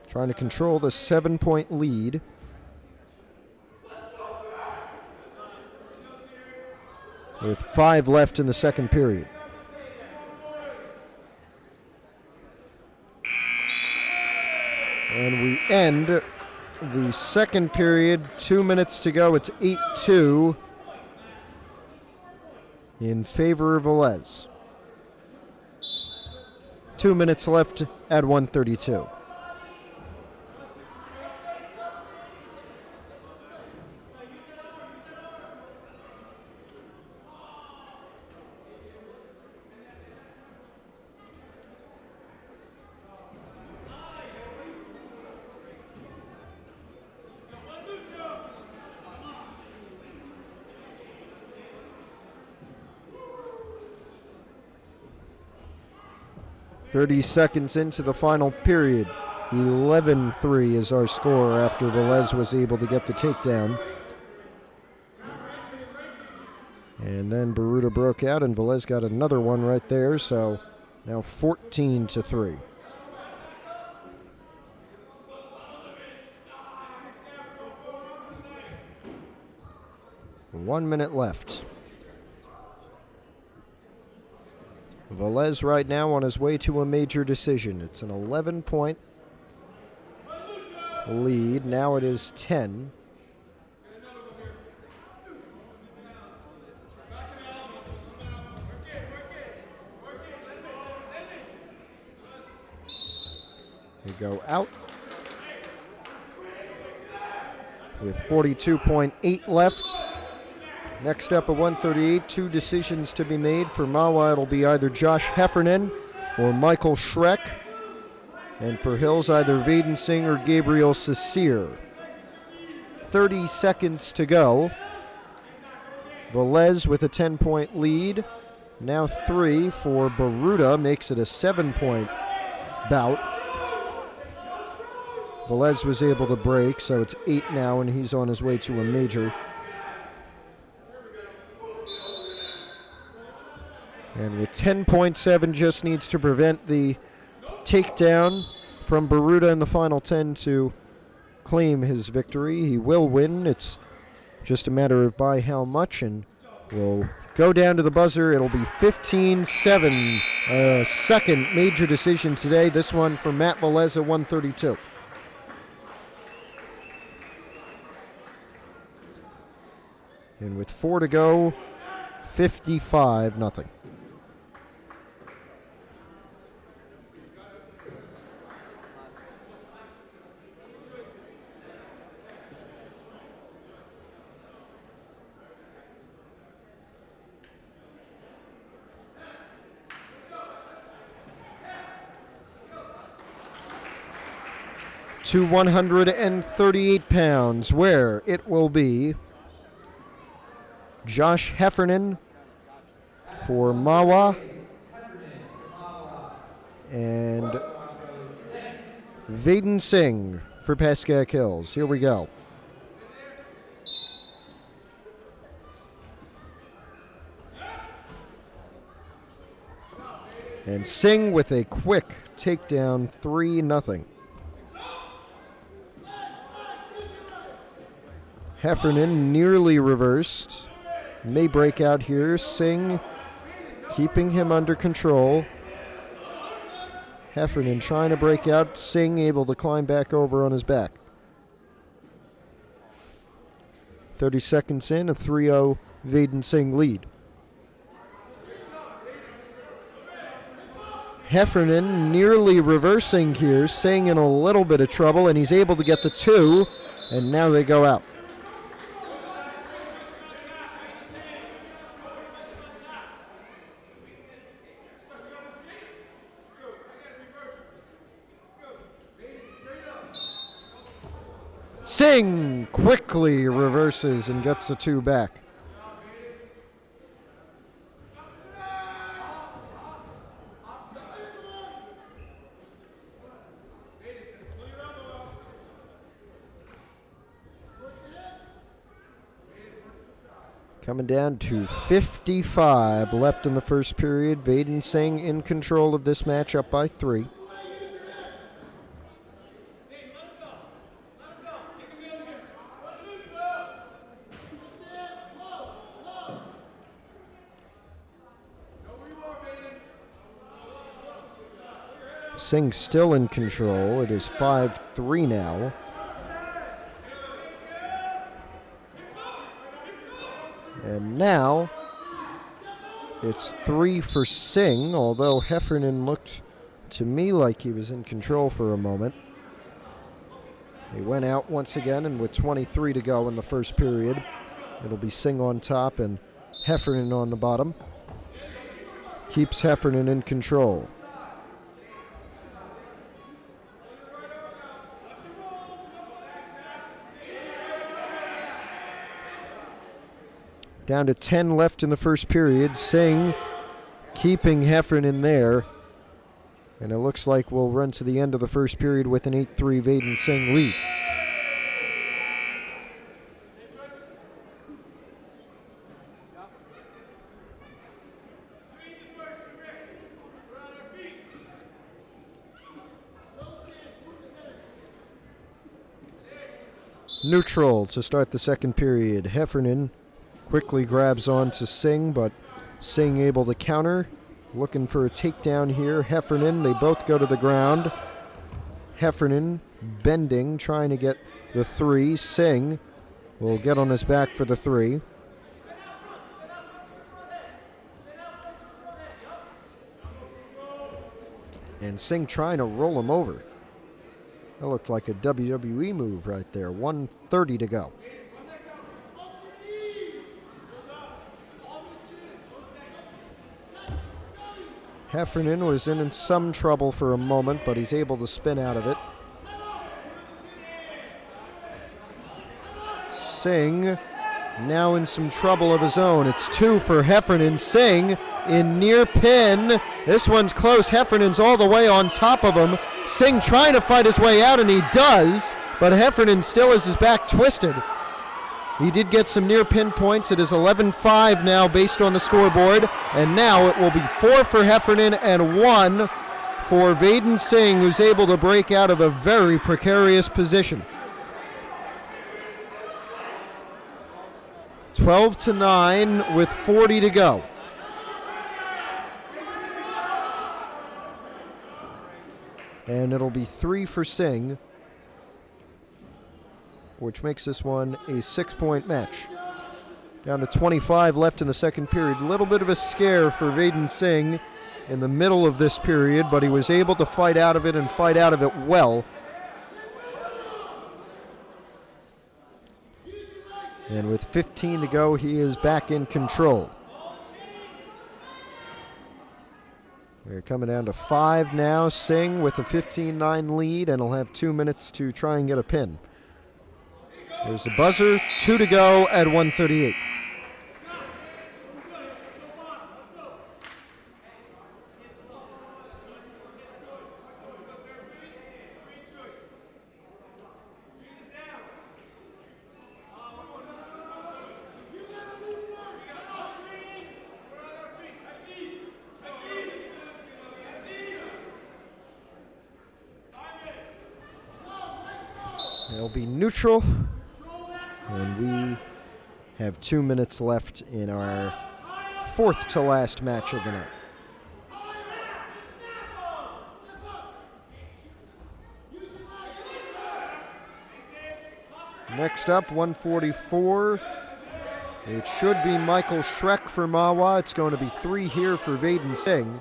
Trying to control the 7-point lead. With 5 left in the second period. And we end the second period, 2 minutes to go. It's 8-2 in favor of Velez. 2 minutes left at 1:32. .30 seconds into the final period. 11-3 is our score after Velez was able to get the takedown. And then Baruta broke out, and Velez got another one right there, so now 14-3. One minute left. Velez right now on his way to a major decision. It's an 11-point lead. Now it is 10. They go out with 42.8 left. Next up at 1:38, 2 decisions to be made. For Mahwah, it'll be either Josh Heffernan or Michael Schreck. And for Hills, either Vaden Singh or Gabriel Sasir. 30 seconds to go. Velez with a 10-point lead. Now 3 for Baruta, makes it a 7-point bout. Velez was able to break, so it's 8 now, and he's on his way to a major. And with 10.7, just needs to prevent the takedown from Baruta in the final 10 to claim his victory. He will win. It's just a matter of by how much, and we'll go down to the buzzer. It'll be 15-7. Second major decision today. This one for Matt Velez at 1:32. And with 4 to go, 55-0. To 138 pounds, where it will be Josh Heffernan for Mahwah. And Vaden Singh for Pascack Hills. Here we go. And Singh with a quick takedown, 3-0. Heffernan nearly reversed. May break out here. Singh keeping him under control. Heffernan trying to break out. Singh able to climb back over on his back. 30 seconds in, a 3-0 Vaden Singh lead. Heffernan nearly reversing here. Singh in a little bit of trouble, and he's able to get the 2, and now they go out. Singh quickly reverses and gets the 2 back. Coming down to 55 left in the first period. Vaden Singh in control of this match, up by 3. Singh still in control. It is 5-3 now. And now it's 3 for Singh, although Heffernan looked to me like he was in control for a moment. He went out once again, and with 23 to go in the first period, it'll be Singh on top and Heffernan on the bottom. Keeps Heffernan in control. Down to 10 left in the first period. Singh keeping Heffernan there. And it looks like we'll run to the end of the first period with an 8-3 Vaden Singh lead. Neutral to start the second period. Heffernan quickly grabs on to Singh, but Singh able to counter. Looking for a takedown here. Heffernan, they both go to the ground. Heffernan bending, trying to get the 3. Singh will get on his back for the 3. And Singh trying to roll him over. That looked like a WWE move right there. 1:30 to go. Heffernan was in some trouble for a moment, but he's able to spin out of it. Singh now in some trouble of his own. It's 2 for Heffernan. Singh in near pin. This one's close. Heffernan's all the way on top of him. Singh trying to fight his way out, and he does, but Heffernan still has his back twisted. He did get some near pin points. It is 11-5 now based on the scoreboard. And now it will be 4 for Heffernan and 1 for Vaden Singh, who's able to break out of a very precarious position. 12-9 with 40 to go. And it'll be 3 for Singh, which makes this one a 6-point match. Down to 25 left in the second period. A little bit of a scare for Vaden Singh in the middle of this period, but he was able to fight out of it and fight out of it well. And with 15 to go, he is back in control. We're coming down to 5 now. Singh with a 15-9 lead, and he'll have 2 minutes to try and get a pin. There's the buzzer, 2 to go at 1:38. It'll be neutral. And we have 2 minutes left in our fourth to last match of the night. Next up, 144. It should be Michael Schreck for Mahwah. It's going to be 3 here for Vaden Singh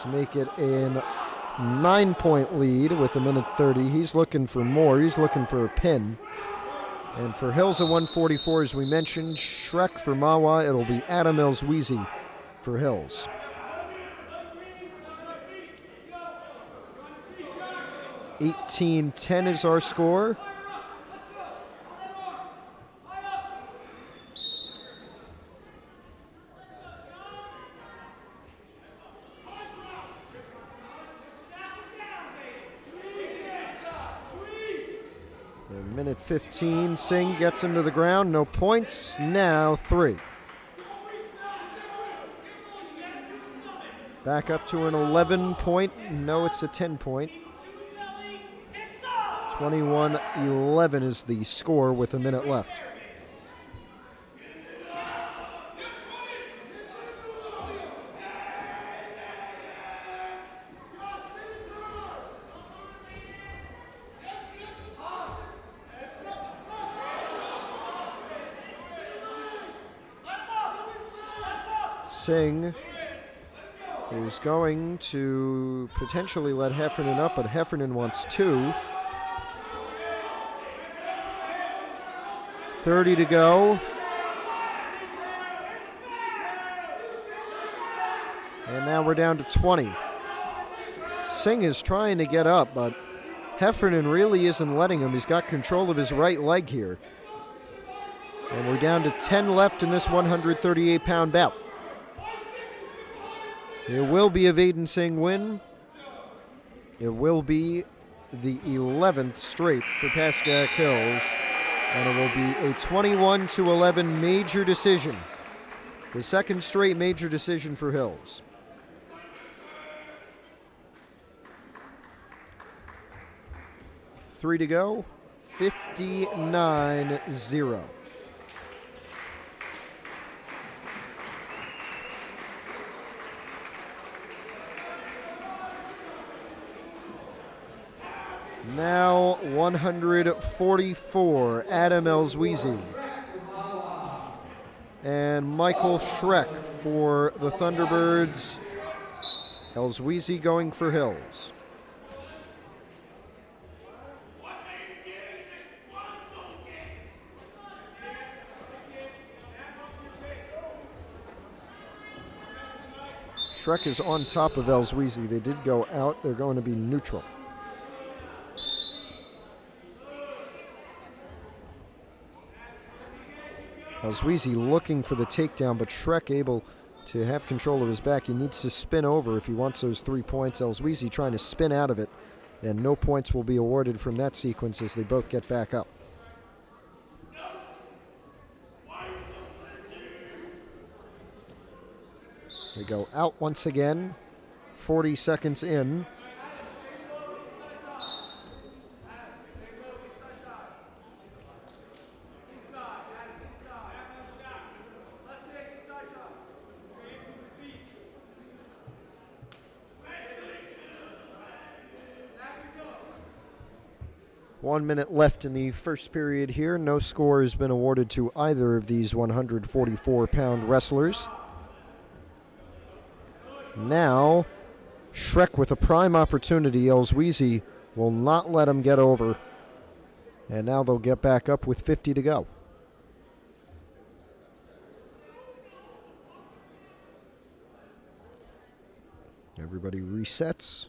to make it a 9-point lead with 1:30. He's looking for more. He's looking for a pin. And for Hills at 144, as we mentioned, Schreck for Mahwah. It'll be Adam Elsweezy for Hills. $18-10 is our score. Minute 15, Singh gets him to the ground, no points, now 3. Back up to an 11-point, no, it's a 10-point. 21-11 is the score with a minute left. Singh is going to potentially let Heffernan up, but Heffernan wants 2. 30 to go. And now we're down to 20. Singh is trying to get up, but Heffernan really isn't letting him. He's got control of his right leg here. And we're down to 10 left in this 138-pound bout. It will be a Vaden Singh win. It will be the 11th straight for Pascack Hills, and it will be a 21-11 major decision. The second straight major decision for Hills. Three to go, 59-0. Now 144, Adam Elsweezy. And Michael Schreck for the Thunderbirds. Elsweezy going for Hills. Schreck is on top of Elsweezy. They did go out. They're going to be neutral. Elsweezy looking for the takedown, but Schreck able to have control of his back. He needs to spin over if he wants those 3 points. Elsweezy trying to spin out of it, and no points will be awarded from that sequence as they both get back up. They go out once again, 40 seconds in. One minute left in the first period here. No score has been awarded to either of these 144-pound wrestlers. Now, Schreck with a prime opportunity. Elsweezy will not let him get over. And now they'll get back up with 50 to go. Everybody resets.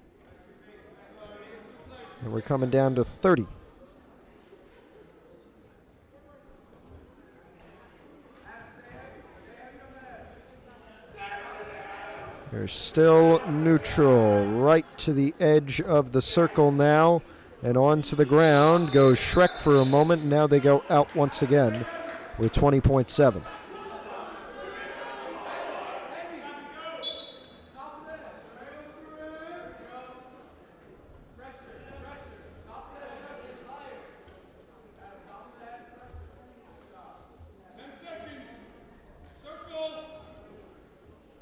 And we're coming down to 30. They're still neutral, right to the edge of the circle now, and onto the ground goes Schreck for a moment. Now they go out once again with 20.7.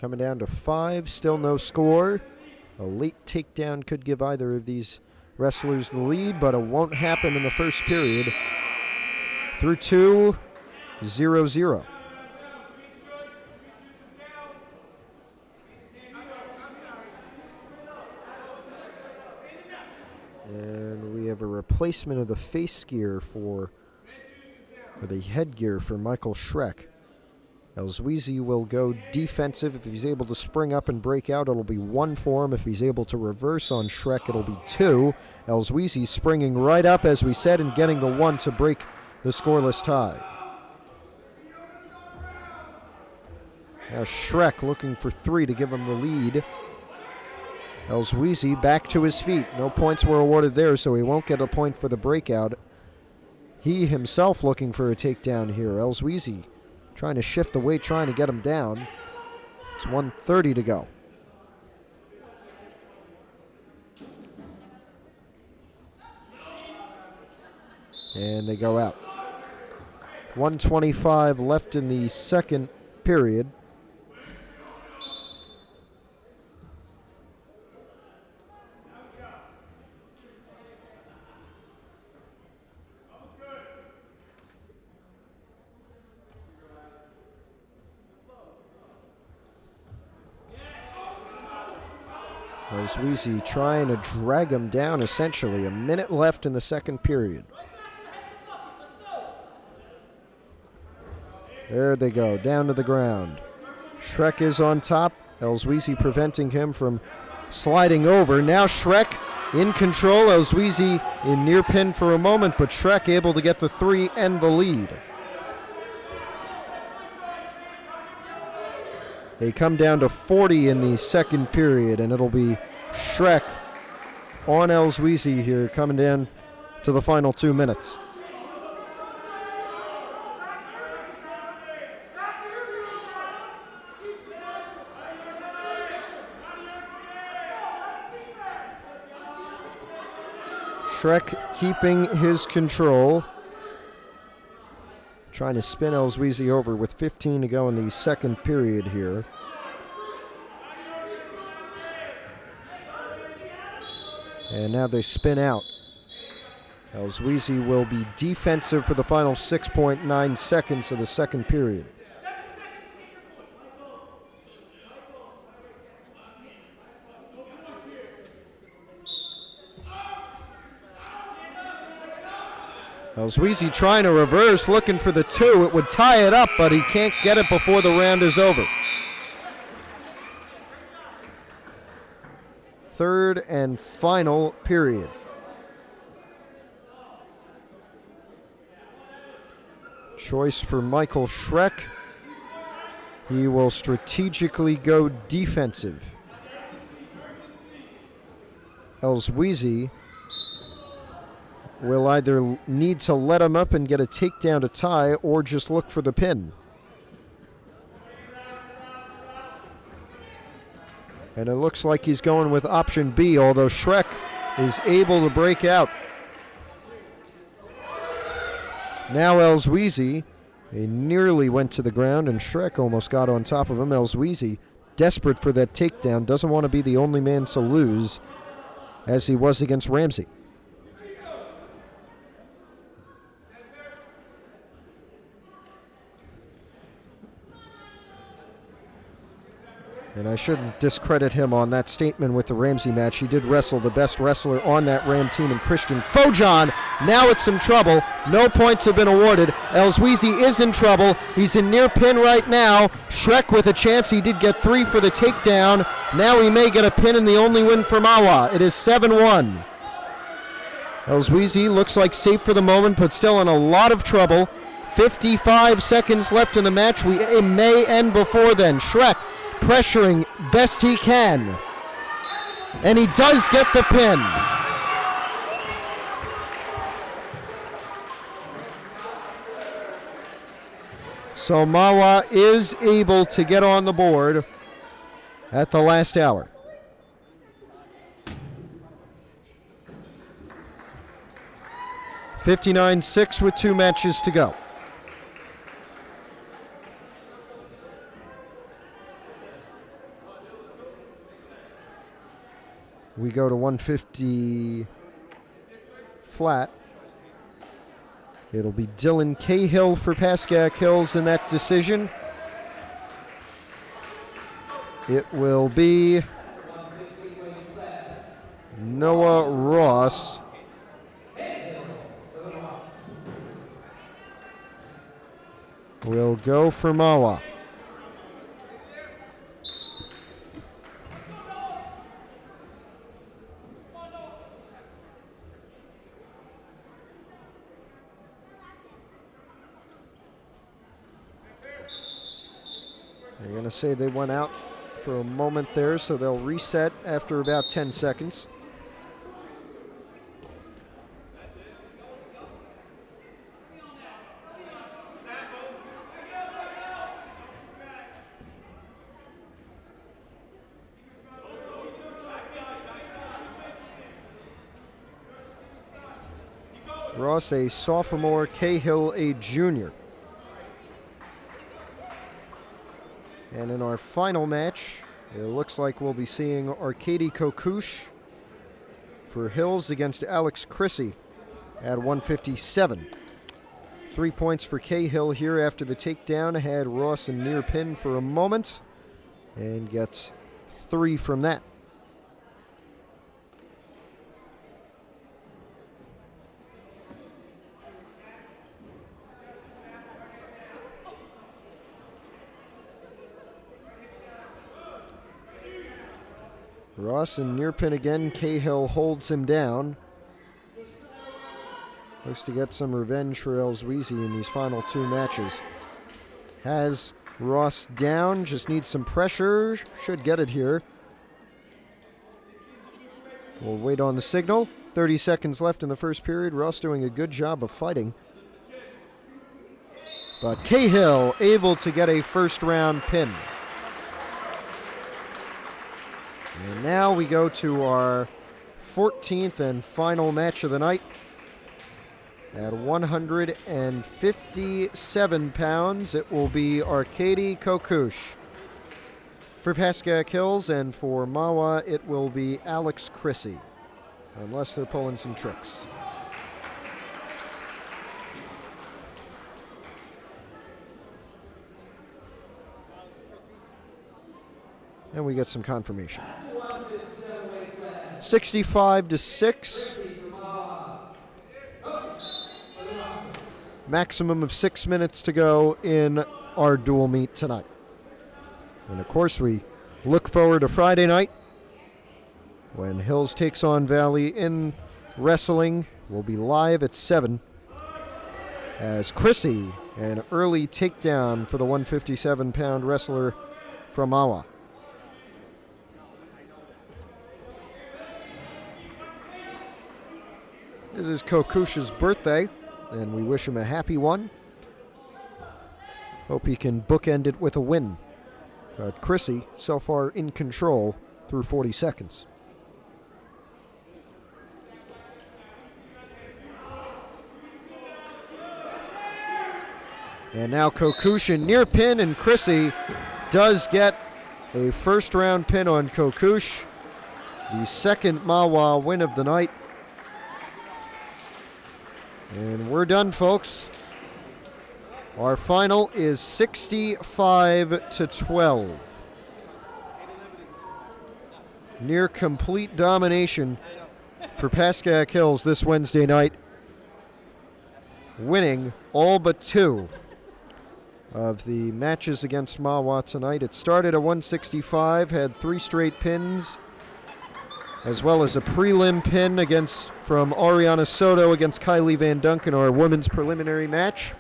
Coming down to 5, still no score. A late takedown could give either of these wrestlers the lead, but it won't happen in the first period. Through 2, 0-0. And we have a replacement of the face gear or the headgear for Michael Schreck. Elswizy will go defensive. If he's able to spring up and break out, it'll be 1 for him. If he's able to reverse on Schreck, it'll be 2. Elswizy springing right up, as we said, and getting the 1 to break the scoreless tie. Now Schreck looking for 3 to give him the lead. Elswizy back to his feet. No points were awarded there, so he won't get a point for the breakout. He himself looking for a takedown here. Elswizy trying to shift the weight, trying to get him down. It's 1:30 to go. And they go out. 1:25 left in the second period. Elswizy trying to drag him down, essentially. A minute left in the second period. There they go, down to the ground. Schreck is on top. Elswizy preventing him from sliding over. Now Schreck in control. Elswizy in near pin for a moment, but Schreck able to get the 3 and the lead. They come down to 40 in the second period, and it'll be Schreck on Elswizy here, coming down to the final 2 minutes. Schreck keeping his control. Trying to spin Elswizy over with 15 to go in the second period here. And now they spin out. Elswizy will be defensive for the final 6.9 seconds of the second period. Elswizy trying to reverse, looking for the 2. It would tie it up, but he can't get it before the round is over. Third and final period. Choice for Michael Schreck. He will strategically go defensive. Elswizy will either need to let him up and get a takedown to tie, or just look for the pin. And it looks like he's going with option B, although Schreck is able to break out. Now Elswizy, he nearly went to the ground, and Schreck almost got on top of him. Elswizy, desperate for that takedown, doesn't want to be the only man to lose, as he was against Ramsey. And I shouldn't discredit him on that statement with the Ramsey match. He did wrestle the best wrestler on that Ram team in Christian Fojan. Now it's some trouble. No points have been awarded. Elswizy is in trouble. He's in near pin right now. Schreck with a chance. He did get 3 for the takedown. Now he may get a pin and the only win for Mahwah. It is 7-1. Elswizy looks like safe for the moment, but still in a lot of trouble. 55 seconds left in the match. It may end before then. Schreck pressuring best he can. And he does get the pin. So Mahwah is able to get on the board at the last hour. $59-6 with 2 matches to go. we go to 150 flat. It'll be Dylan Cahill for Pascack Hills in that decision. It will be Noah Ross will go for Mahwah. They're going to say they went out for a moment there, so they'll reset after about 10 seconds. Ross, a sophomore, Cahill, a junior. And in our final match, it looks like we'll be seeing Arkady Kokush for Hills against Alex Chrissy at 157. 3 points for Cahill here after the takedown. Had Ross in near pin for a moment and gets 3 from that. Ross in near pin again. Cahill holds him down. Looks to get some revenge for Elsweezy in these final 2 matches. Has Ross down, just needs some pressure. Should get it here. We'll wait on the signal. 30 seconds left in the first period. Ross doing a good job of fighting. But Cahill able to get a first round pin. And now we go to our 14th and final match of the night. At 157 pounds, it will be Arkady Kokush for Pascack Hills, and for Mahwah, it will be Alex Chrissy, unless they're pulling some tricks. And we get some confirmation. 65-6. Maximum of 6 minutes to go in our dual meet tonight. And of course, we look forward to Friday night when Hills takes on Valley in wrestling. We'll be live at 7 as Chrissy, an early takedown for the 157-pound wrestler from Mahwah. This is Kokush's birthday, and we wish him a happy one. Hope he can bookend it with a win. But Chrissy, so far in control through 40 seconds. And now Kokush in near pin, and Chrissy does get a first round pin on Kokush. The second Mahwah win of the night. And we're done, folks. Our final is 65-12. Near complete domination for Pascack Hills this Wednesday night, winning all but 2 of the matches against Mahwah tonight. It started at 165, had 3 straight pins, as well as a prelim pin from Ariana Soto against Kylie Van Duncan, our women's preliminary match.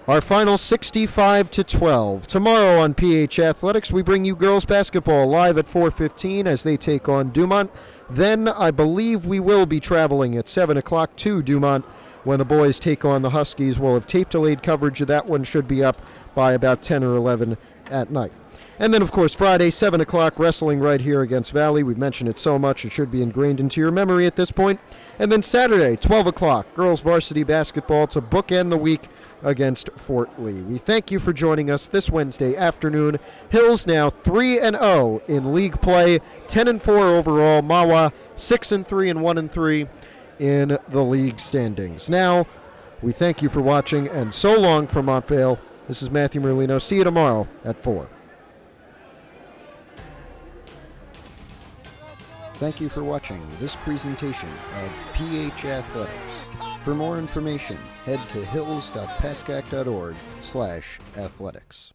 Our final 65-12. Tomorrow on PH Athletics, we bring you girls basketball live at 4:15 as they take on Dumont. Then I believe we will be traveling at 7 o'clock to Dumont when the boys take on the Huskies. We'll have tape delayed coverage of that one, should be up by about 10 or 11 at night. And then, of course, Friday, 7 o'clock, wrestling right here against Valley. We've mentioned it so much, it should be ingrained into your memory at this point. And then Saturday, 12 o'clock, girls varsity basketball to bookend the week against Fort Lee. We thank you for joining us this Wednesday afternoon. Hills now 3-0 in league play, 10-4 overall. Mahwah 6-3 and 1-3 in the league standings. Now, we thank you for watching, and so long from Montvale. This is Matthew Merlino. See you tomorrow at 4. Thank you for watching this presentation of PH Athletics. For more information, head to hills.pascack.org/athletics.